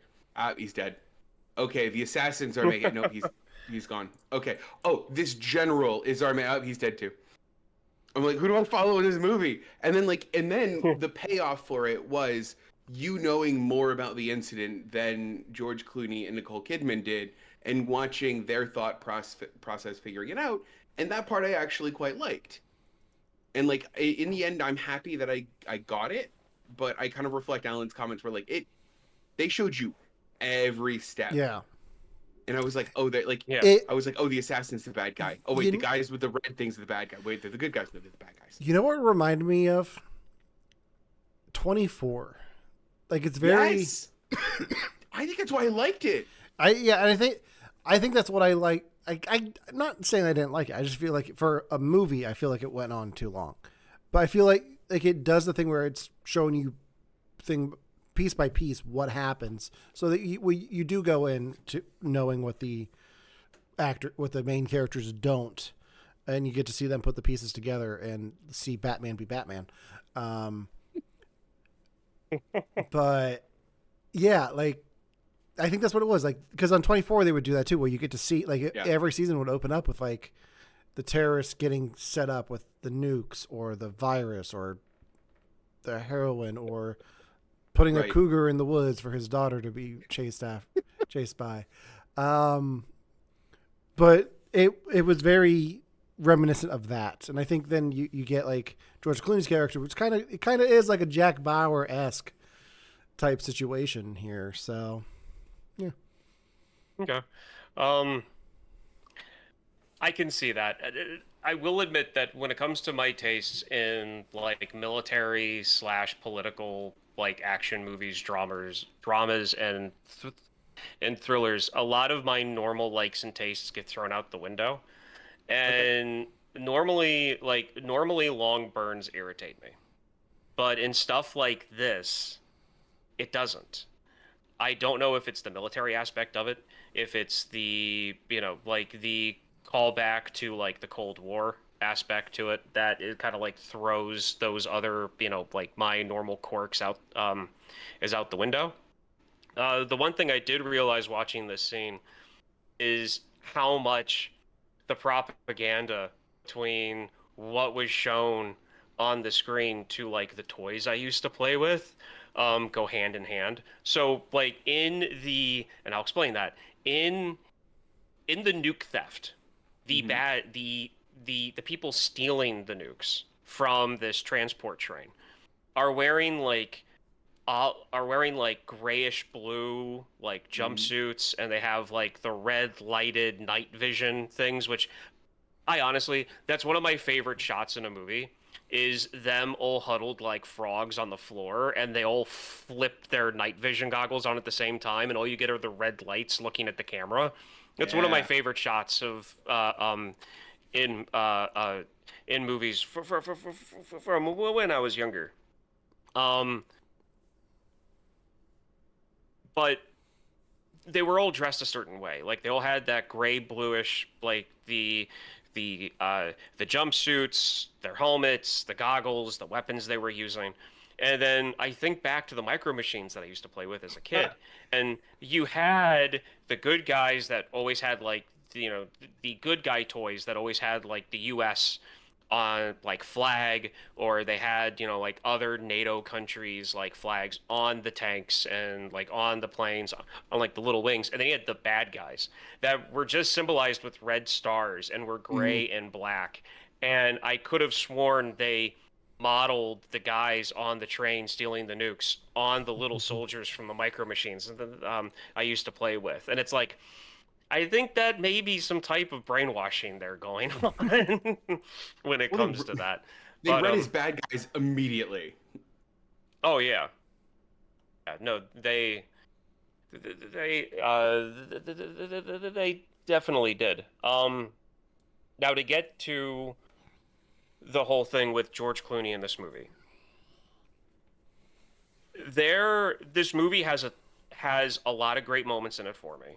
He's dead. Okay, the assassins are making... No, he's gone. Okay. Oh, this general is our man. He's dead too. I'm like, who do I follow in this movie? And then the payoff for it was you knowing more about the incident than George Clooney and Nicole Kidman did, and watching their thought process figuring it out. And that part I actually quite liked. And like in the end, I'm happy that I got it. But I kind of reflect Alan's comments where like they showed you every step. Yeah. And I was like, oh, they're like, Yeah. I was like, oh, the assassin's the bad guy. Oh wait, the guys with the red things are the bad guy. Wait, they're the good guys. They're the bad guys. You know what it reminded me of? 24. Like it's very. Yes. I think that's why I liked it. And I think that's what I like. I'm not saying I didn't like it. I just feel like for a movie, I feel like it went on too long. But I feel like like it does the thing where it's showing you thing piece by piece what happens, so that you do go in to knowing what the main characters don't, and you get to see them put the pieces together and see Batman be Batman. But yeah, like I think that's what it was, like, because on 24 they would do that too, where you get to see like every season would open up with like the terrorists getting set up with the nukes or the virus or the heroin or putting a cougar in the woods for his daughter to be chased by. But it was very reminiscent of that, and I think then you get like George Clooney's character, which kind of is like a Jack Bauer-esque type situation here. So yeah. Okay. I can see that. I will admit that when it comes to my tastes in like military / political like action movies, dramas, and thrillers, a lot of my normal likes and tastes get thrown out the window. And normally long burns irritate me. But in stuff like this, it doesn't. I don't know if it's the military aspect of it, if it's the, like the callback to like the Cold War aspect to it, that it kind of like throws those other, like my normal quirks out, is out the window. The one thing I did realize watching this scene is how much the propaganda between what was shown on the screen to like the toys I used to play with go hand in hand. So like and I'll explain that, in the nuke theft, the people stealing the nukes from this transport train are wearing like grayish blue like jumpsuits, and they have like the red lighted night vision things, which I honestly, that's one of my favorite shots in a movie, is them all huddled like frogs on the floor, and they all flip their night vision goggles on at the same time, and all you get are the red lights looking at the camera. It's one of my favorite shots of in movies from when I was younger. But they were all dressed a certain way. Like they all had that gray bluish, like the jumpsuits, their helmets, the goggles, the weapons they were using. And then I think back to the micro machines that I used to play with as a kid. And you had the good guys that always had like, the good guy toys that always had like the US on like flag, or they had, like other NATO countries like flags on the tanks and like on the planes on like the little wings. And then you had the bad guys that were just symbolized with red stars and were gray and black. And I could have sworn they modeled the guys on the train stealing the nukes on the little soldiers from the micro machines that I used to play with. And it's like, I think that may be some type of brainwashing there going on when it comes to that. They read his bad guys immediately. Oh yeah. No, they definitely did. Now to get to the whole thing with George Clooney in this movie. This movie has a lot of great moments in it for me.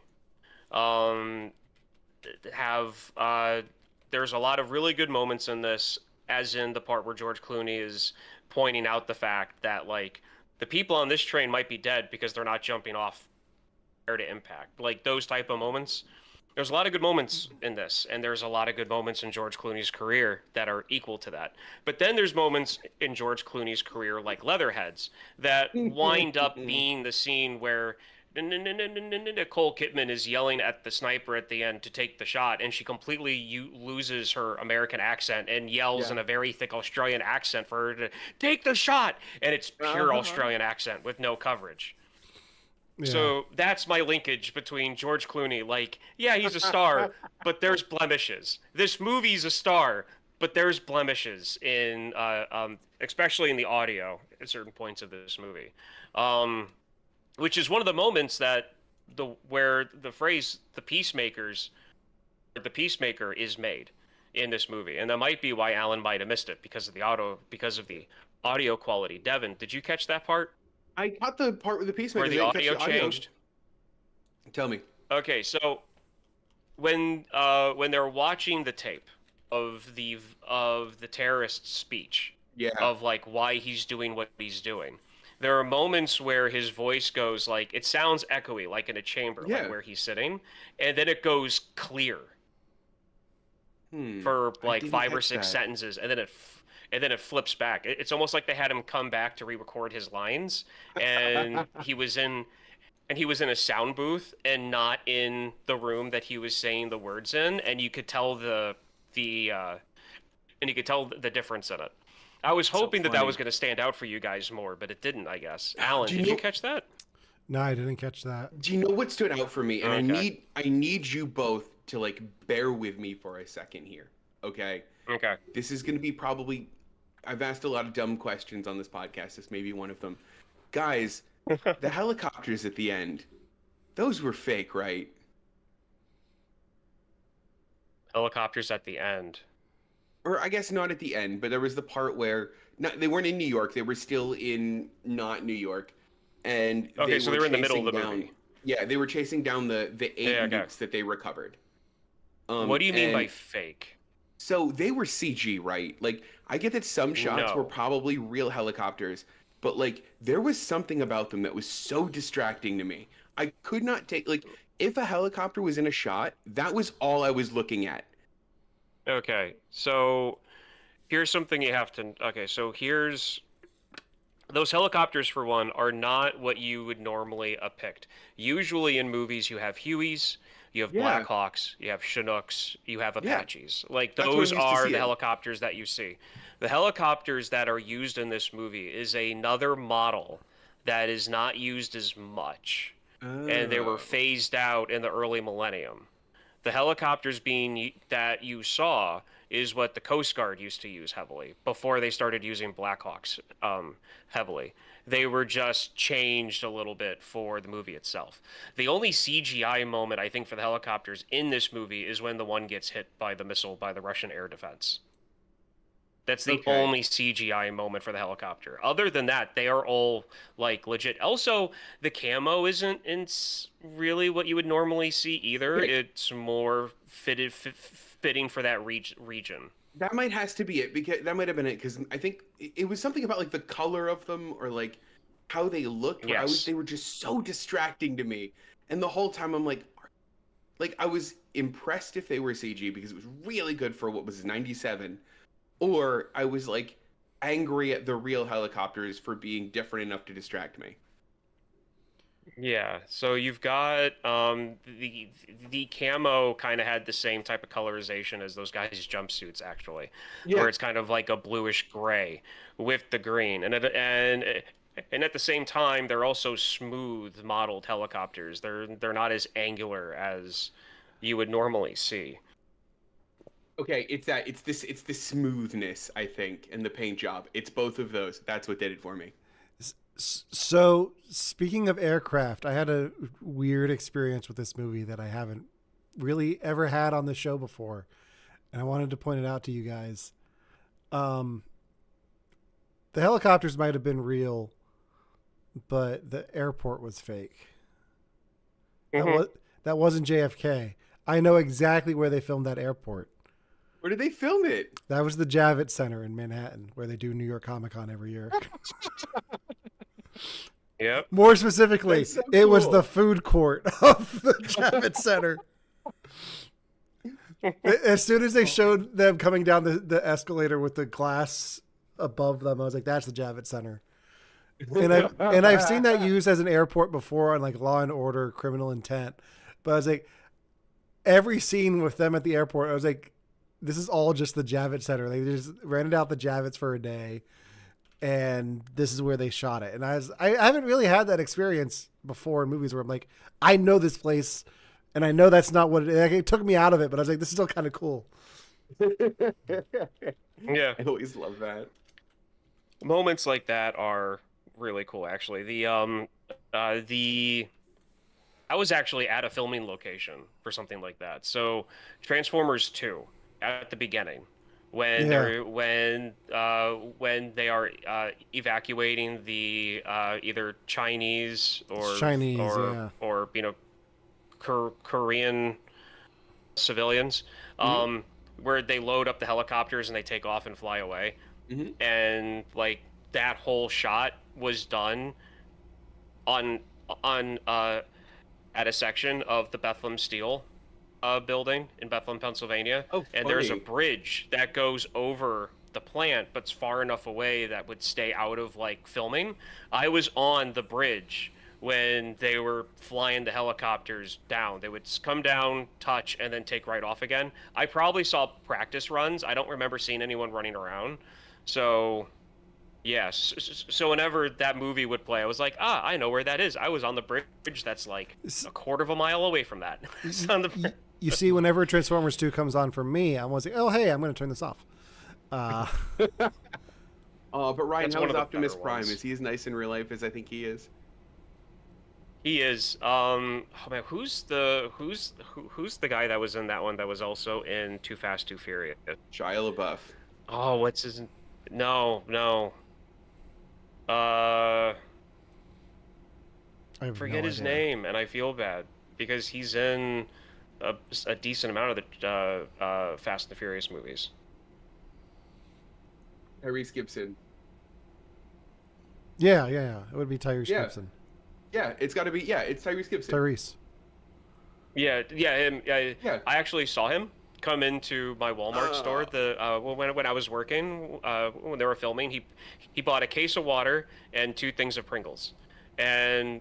There's a lot of really good moments in this, as in the part where George Clooney is pointing out the fact that like the people on this train might be dead because they're not jumping off air to impact. Like those type of moments. There's a lot of good moments in this, and there's a lot of good moments in George Clooney's career that are equal to that. But then there's moments in George Clooney's career like Leatherheads that wind up being the scene where Nicole Kidman is yelling at the sniper at the end to take the shot, and she completely loses her American accent and yells in a very thick Australian accent for her to take the shot, and it's pure Australian accent with no coverage. Yeah. So that's my linkage between George Clooney. Like, yeah, he's a star, but there's blemishes. This movie's a star, but there's blemishes in, especially in the audio at certain points of this movie. Which is one of the moments that where the phrase the Peacemaker is made in this movie. And that might be why Alan might have missed it, because of the audio quality. Devin, did you catch that part I caught the part with the Peacemaker. where the audio changed? Tell me. Okay, so when they're watching the tape of the terrorist's speech, Yeah. of like why he's doing what he's doing, there are moments where his voice goes like, it sounds echoey, like in a chamber, Yeah. like where he's sitting, and then it goes clear for I like didn't 5 or catch 6 that. sentences, and then it flips back. It's almost like they had him come back to re-record his lines, and he was in a sound booth and not in the room that he was saying the words in, and you could tell the difference in it. I was hoping that funny. was going to stand out for you guys more, but it didn't, I guess. Alan, Do you did you know- catch that? No, I didn't catch that. Do you know what stood out for me? And Okay. I need you both to like bear with me for a second here. Okay. Okay. This is going to be probably. I've asked a lot of dumb questions on this podcast. This may be one of them. Guys, the helicopters at the end, those were fake, right? Helicopters at the end. Or I guess not at the end, but there was the part where they weren't in New York. They were still in not New York, and Okay, so they were in the middle of the chasing down- movie. Yeah, they were chasing down the 8 Yeah, okay. nukes that they recovered. What do you mean by and fake? So they were CG, right? Like I get that some shots were No. probably real helicopters, but like there was something about them that was so distracting to me. I could not take like if a helicopter was in a shot, that was all I was looking at. Okay, so here's something you have to. Okay, so here's. Those helicopters, for one, are not what you would normally depict. Usually in movies, you have Hueys, you have Yeah. Blackhawks, you have Chinooks, you have Yeah. Apaches. Like, That's what I'm those used to are the seeing. helicopters that you see. The helicopters that are used in this movie is another model that is not used as much. And they were Oh. phased out in the early millennium. The helicopters that you saw is what the Coast Guard used to use heavily before they started using Blackhawks heavily. They were just changed a little bit for the movie itself. The only CGI moment I think for the helicopters in this movie is when the one gets hit by the missile by the Russian air defense. That's the Okay. only CGI moment for the helicopter. Other than that, they are all like legit. Also, the camo isn't really what you would normally see either. Okay. It's more fitting for that region. That might has to be it because that might have been it because I think it was something about like the color of them or like how they looked. Where Yes. they were just so distracting to me, and the whole time I'm like I was impressed if they were CG because it was really good for what was 97, or I was like angry at the real helicopters for being different enough to distract me. Yeah, so you've got the camo kind of had the same type of colorization as those guys' jumpsuits actually, where it's kind of like a bluish gray with the green, and at the same time they're also smooth modeled helicopters. They're not as angular as you would normally see. Okay, it's the smoothness I think and the paint job. It's both of those. That's what did it for me. So, speaking of aircraft, I had a weird experience with this movie that I haven't really ever had on the show before, and I wanted to point it out to you guys. The helicopters might have been real, but the airport was fake. That wasn't JFK. I know exactly where they filmed that airport. Where did they film it? That was the Javits Center in Manhattan, where they do New York Comic Con every year. Yep. More specifically, That's so it was cool. the food court of the Javits Center. As soon as they showed them coming down the escalator with the glass above them, I was like, "That's the Javits Center." And I've seen that used as an airport before on like Law and Order, Criminal Intent. But I was like, every scene with them at the airport, I was like, this is all just the Javits Center. They just rented out the Javits for a day, and this is where they shot it. And I haven't really had that experience before in movies where I'm like, I know this place, and I know that's not what it is. Like, it took me out of it, but I was like, this is still kind of cool. Yeah. I always love that. Moments like that are really cool actually. I was actually at a filming location for something like that. So Transformers 2 at the beginning when Yeah. when they are evacuating the either Chinese It's Chinese, yeah. or Korean civilians, Mhm. where they load up the helicopters and they take off and fly away. Mhm. And like that whole shot was done on on at a section of the Bethlehem Steel building in Bethlehem, Pennsylvania, Oh, and there's a funny. bridge that goes over the plant, but it's far enough away that would stay out of like filming. I was on the bridge when they were flying the helicopters down. They would come down, touch, and then take right off again. I probably saw practice runs. I don't remember seeing anyone running around. So, yes. So whenever that movie would play, I was like, I know where that is. I was on the bridge that's like a quarter of a mile away from that. It's on the You see, whenever Transformers 2 comes on for me, I'm always like, oh, hey, I'm going to turn this off. Oh, but Ryan, That's how one is of the Optimus better Prime? ones. Is he as nice in real life as I think he is? He is. Oh man, who's the guy that was in that one that was also in Too Fast, Too Furious? Shia LaBeouf. Oh, what's his? No, no. Uh, I have forget no his idea. name, and I feel bad because he's in a decent amount of the Fast and the Furious movies. Tyrese Gibson. Yeah. It would be Tyrese Yeah. Gibson. Yeah, it's got to be. Yeah, it's Tyrese Gibson. Tyrese. Yeah, him. Yeah. I actually saw him come into my Walmart store when I was working when they were filming. He bought a case of water and 2 things of Pringles, and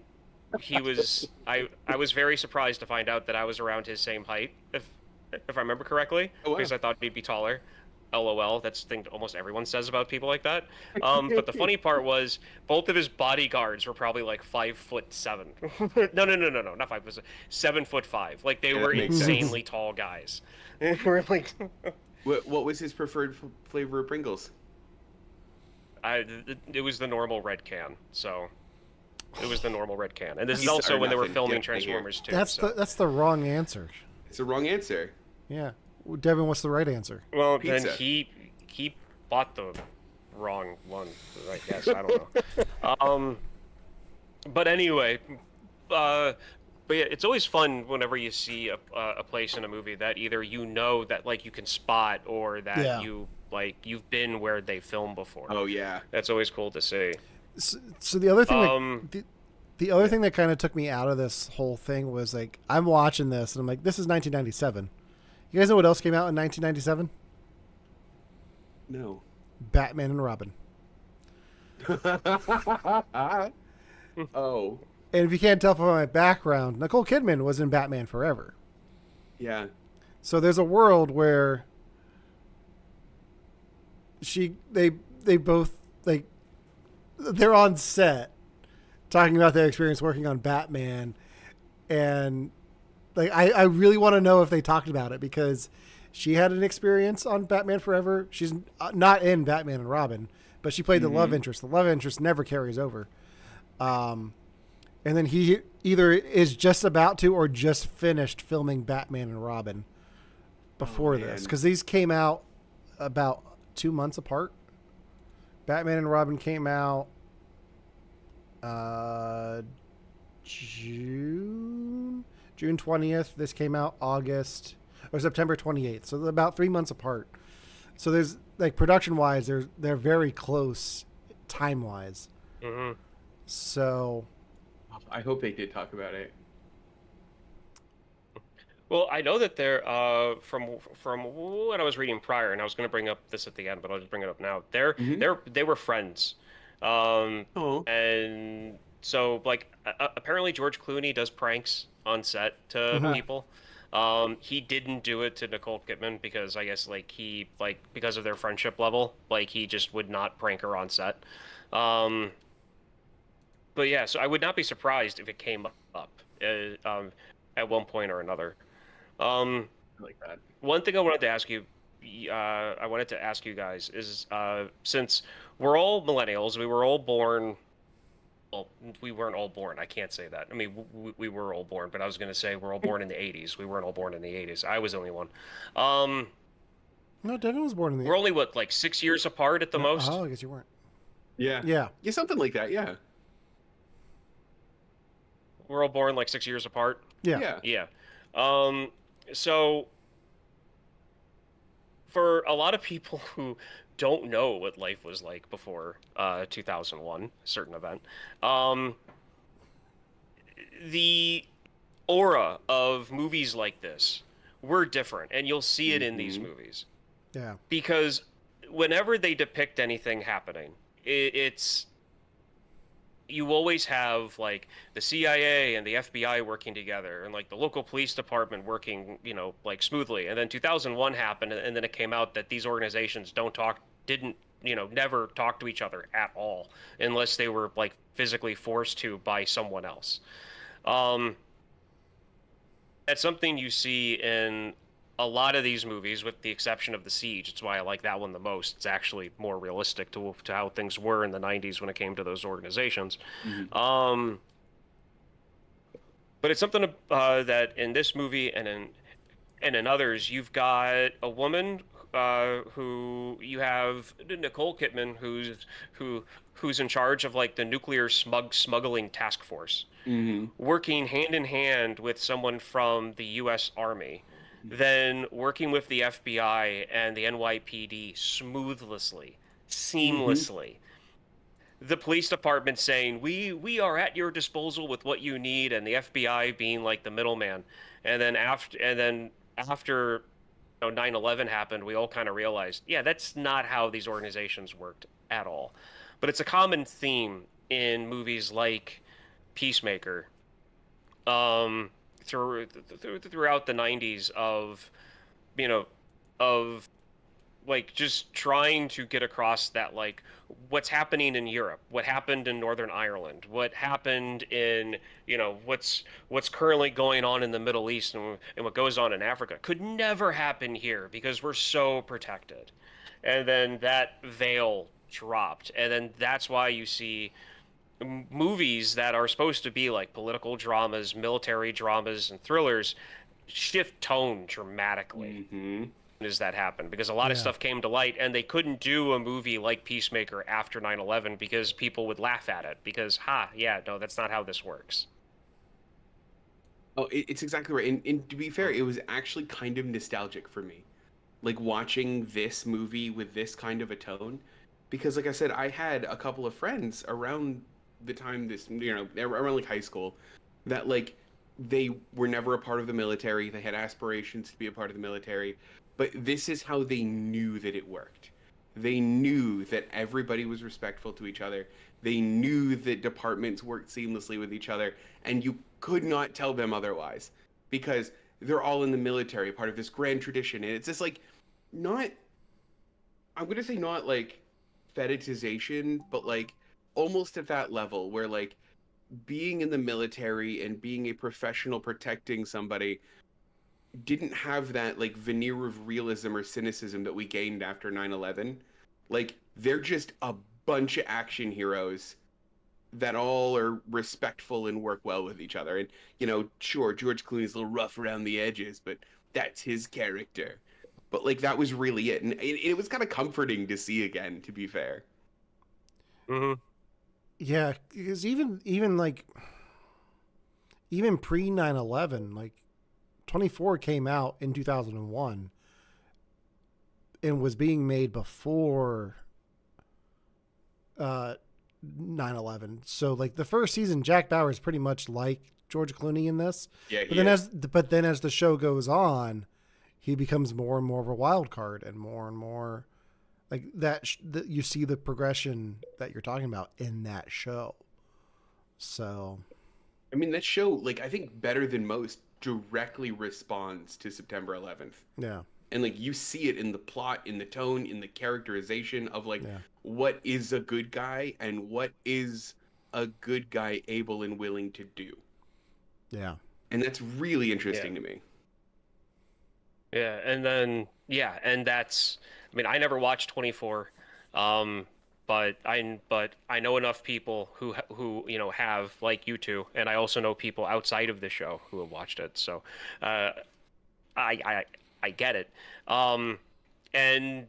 he was I was very surprised to find out that I was around his same height, if I remember correctly, Oh, wow. because I thought he'd be taller. LOL, that's the thing almost everyone says about people like that. But the funny part was both of his bodyguards were probably like 5'7". No, not 5 foot, 7'5". Like they Yeah, were that makes sense. insanely tall guys. We're like, What was his preferred flavor of Pringles? it was the normal red can. So it was the normal red can, and this is He's- also or when they were nothing. filming Get out of here. Transformers 2. That's the wrong answer. It's the wrong answer. Yeah. Devin, what's the right answer? Well, Pizza. then he bought the wrong one, I guess. I don't know. But anyway, but yeah, it's always fun whenever you see a place in a movie that either you know that like you can spot or that Yeah. you've been where they filmed before. Oh yeah. That's always cool to see. So the other thing Um, the other thing that kind of took me out of this whole thing was like I'm watching this and I'm like, this is 1997. You guys know what else came out in 1997? No. Batman and Robin. Oh. And if you can't tell from my background, Nicole Kidman was in Batman Forever. Yeah. So there's a world where they both like they're on set talking about their experience working on Batman, and like I really want to know if they talked about it because she had an experience on Batman Forever. She's not in Batman and Robin, but she played the love interest. The love interest never carries over. And then he either is just about to or just finished filming Batman and Robin before this, because these came out about 2 months apart. Batman and Robin came out June 20th. This came out August or September 28th. So they're about 3 months apart. So there's like production wise, they're very close time wise. mhm. So I hope they did talk about it. Well, I know that they're from what I was reading prior, and I was going to bring up this at the end, but I'll just bring it up now. They were friends, Oh. and so like apparently George Clooney does pranks on set to people. He didn't do it to Nicole Kidman because I guess because of their friendship level, like he just would not prank her on set. But yeah, so I would not be surprised if it came up at one point or another. I like that. One thing I wanted to ask you, guys is since we're all millennials, we were all born. Well, we weren't all born. I can't say that. I mean, we were all born, but I was going to say we're all born in the 80s. We weren't all born in the 80s. I was the only one. No, Devin was born in the. We're only what, like 6 years apart at the most. Oh, I guess you weren't. Yeah. Yeah. Yeah, something like that. Yeah. We're all born like 6 years apart. Yeah. Yeah. Yeah. So for a lot of people who don't know what life was like before 2001, certain event, the aura of movies like this were different, and you'll see it in these movies. Yeah. Because whenever they depict anything happening, it's you always have like the CIA and the FBI working together, and like the local police department working, like smoothly. And then 2001 happened, and then it came out that these organizations didn't, never talk to each other at all, unless they were like physically forced to by someone else. That's something you see in a lot of these movies, with the exception of The Siege. It's why I like that one the most. It's actually more realistic to how things were in the 90s when it came to those organizations. But it's something that in this movie and in others, you've got a woman who you have Nicole Kidman, who's in charge of like the nuclear smuggling task force, working hand in hand with someone from the U.S. Army, then working with the FBI and the NYPD seamlessly. The police department saying, we are at your disposal with what you need, and the FBI being like the middleman. And then after 9/11 happened, we all kind of realized, yeah, that's not how these organizations worked at all. But it's a common theme in movies like Peacemaker, throughout the 90s, of like just trying to get across that, like, what's happening in Europe, what happened in Northern Ireland, what happened in what's currently going on in the Middle East, and what goes on in Africa could never happen here because we're so protected. And then that veil dropped, and then that's why you see movies that are supposed to be like political dramas, military dramas, and thrillers shift tone dramatically. As that happened, because a lot of stuff came to light, and they couldn't do a movie like Peacemaker after 9/11 because people would laugh at it, because no, that's not how this works. Oh, it's exactly right. And to be fair, it was actually kind of nostalgic for me, like watching this movie with this kind of a tone, because like I said, I had a couple of friends around the time around like high school, that like they were never a part of the military. They had aspirations to be a part of the military, but this is how they knew that it worked. They knew that everybody was respectful to each other. They knew that departments worked seamlessly with each other, and you could not tell them otherwise, because they're all in the military, part of this grand tradition. And it's just like, not, I'm going to say not like fetishization, but like almost at that level where like being in the military and being a professional protecting somebody didn't have that like veneer of realism or cynicism that we gained after 9/11. Like, they're just a bunch of action heroes that all are respectful and work well with each other. And sure, George Clooney's a little rough around the edges, but that's his character. But like, that was really it, and it was kind of comforting to see again, to be fair. Yeah, because even pre 9/11, like 24 came out in 2001 and was being made before 9/11. So like the first season, Jack Bauer is pretty much like George Clooney in this. Yeah, but then as the show goes on, he becomes more and more of a wild card, and more like that you see the progression that you're talking about in that show. So, I mean, that show, like, I think better than most, directly responds to September 11th. Yeah. And like, you see it in the plot, in the tone, in the characterization of like, what is a good guy and what is a good guy able and willing to do. Yeah. And that's really interesting to me. Yeah, and then and that's, I mean, I never watched 24, but I know enough people who have, like you two, and I also know people outside of the show who have watched it. So I get it. and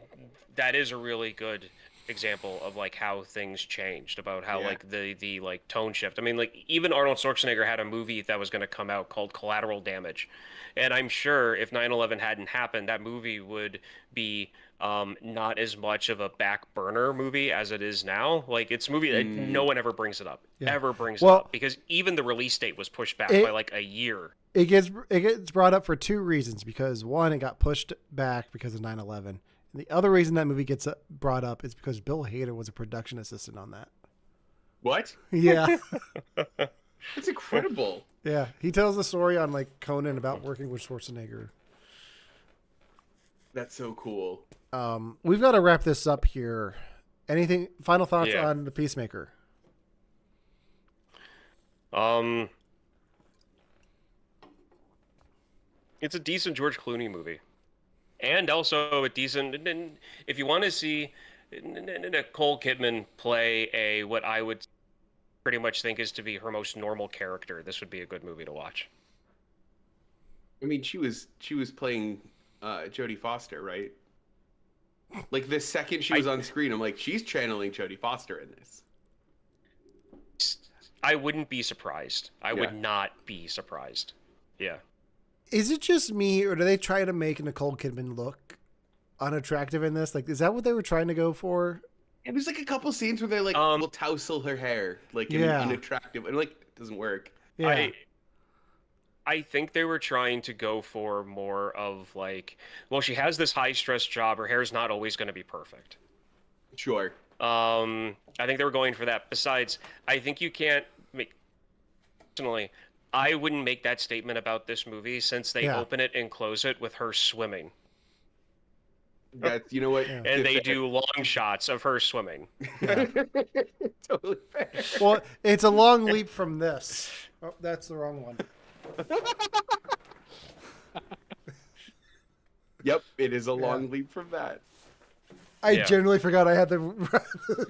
that is a really good example of like how things changed, about how like the like tone shift. I mean, like even Arnold Schwarzenegger had a movie that was going to come out called Collateral Damage, and I'm sure if 9/11 hadn't happened, that movie would be not as much of a back burner movie as it is now. Like it's a movie that no one ever brings it up, it up, because even the release date was pushed back by like a year. It gets brought up for two reasons. Because one, it got pushed back because of 9/11. And the other reason that movie gets brought up is because Bill Hader was a production assistant on that. What? Yeah. That's incredible. Yeah. He tells the story on like Conan about working with Schwarzenegger. That's so cool. We've got to wrap this up here. Anything final thoughts on the Peacemaker? It's a decent George Clooney movie, and also a decent. If you want to see Nicole Kidman play what I would pretty much think is to be her most normal character, this would be a good movie to watch. I mean, she was playing Jodie Foster, right? Like the second she was on screen, I'm like, she's channeling Jodie Foster in this. I wouldn't be surprised. I would not be surprised. Yeah. Is it just me, or do they try to make Nicole Kidman look unattractive in this? Like, is that what they were trying to go for? And there's like a couple scenes where they're like, will tousle her hair, like in an unattractive, and like it doesn't work. Yeah. I think they were trying to go for more of like, well, she has this high stress job. Her hair's not always going to be perfect. Sure. I think they were going for that. Besides, I think you can't make. Personally, I wouldn't make that statement about this movie since they open it and close it with her swimming. That's, you know what? Yeah. And they do long shots of her swimming. Yeah. Totally fair. Well, it's a long leap from this. Oh, that's the wrong one. Yep, it is a long leap from that. I genuinely forgot I had the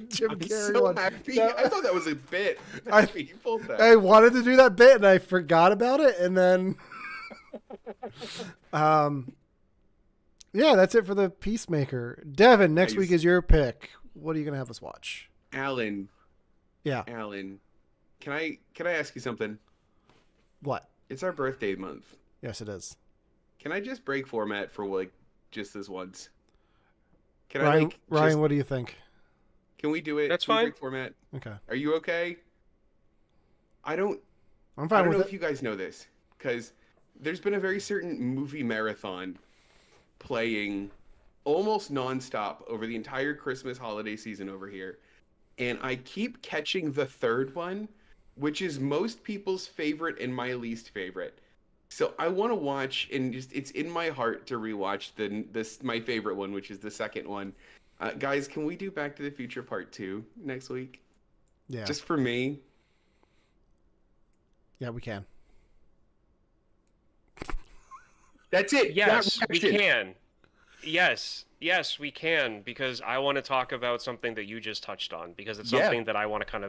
Jim I'm Carrey so one. happy. I thought that was a bit. You pulled that. I wanted to do that bit and I forgot about it, and then yeah, that's it for the Peacemaker. Devin, next week is your pick. What are you gonna have us watch? Alan. Yeah. Alan. Can I ask you something? What? It's our birthday month. Yes, it is. Can I just break format for like just this once? Can Ryan, what do you think? Can we do it? That's Can we fine. break format. Okay. Are you okay? I'm fine with I don't know it. if you guys know this, because there's been a very certain movie marathon playing almost nonstop over the entire Christmas holiday season over here. And I keep catching the third one, which is most people's favorite and my least favorite. So I want to watch, and just it's in my heart to rewatch my favorite one, which is the second one. Guys, can we do Back to the Future Part 2 next week? Yeah. Just for me. Yeah, we can. That's it. Yes, we can. Yes, we can, because I want to talk about something that you just touched on, because it's something that I want to kind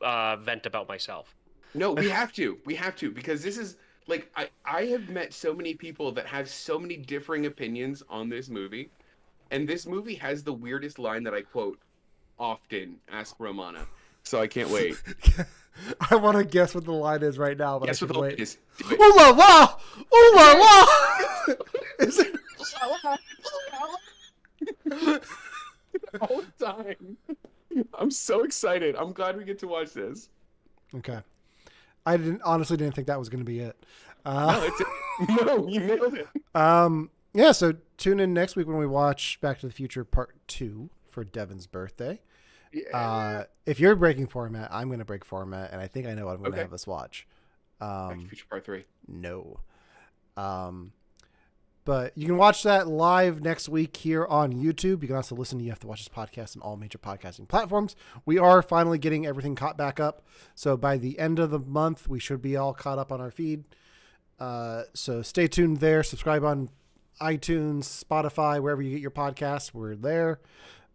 of vent about myself. No, we have to. We have to, because this is like I have met so many people that have so many differing opinions on this movie, and this movie has the weirdest line that I quote often. Ask Romana. So I can't wait. I want to guess what the line is right now, but guess what the line is. Ooh la la! Ooh la la! Is it? All the time. I'm so excited. I'm glad we get to watch this. Okay. I honestly didn't think that was going to be it. No, you nailed it. Yeah, so tune in next week when we watch Back to the Future Part 2 for Devin's birthday. Yeah. If you're breaking format, I'm going to break format, and I think I know what I'm going to have us watch. Back to the Future Part 3. No. But you can watch that live next week here on YouTube. You can also listen to You Have to Watch This podcast on all major podcasting platforms. We are finally getting everything caught back up. So by the end of the month, we should be all caught up on our feed. So stay tuned there. Subscribe on iTunes, Spotify, wherever you get your podcasts. We're there.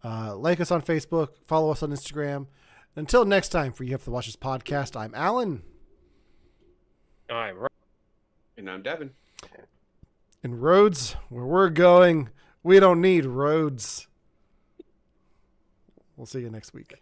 Like us on Facebook. Follow us on Instagram. Until next time, for You Have to Watch This podcast, I'm Alan. I'm Ryan. And I'm Devin. And roads, where we're going, We don't need roads. We'll see you next week.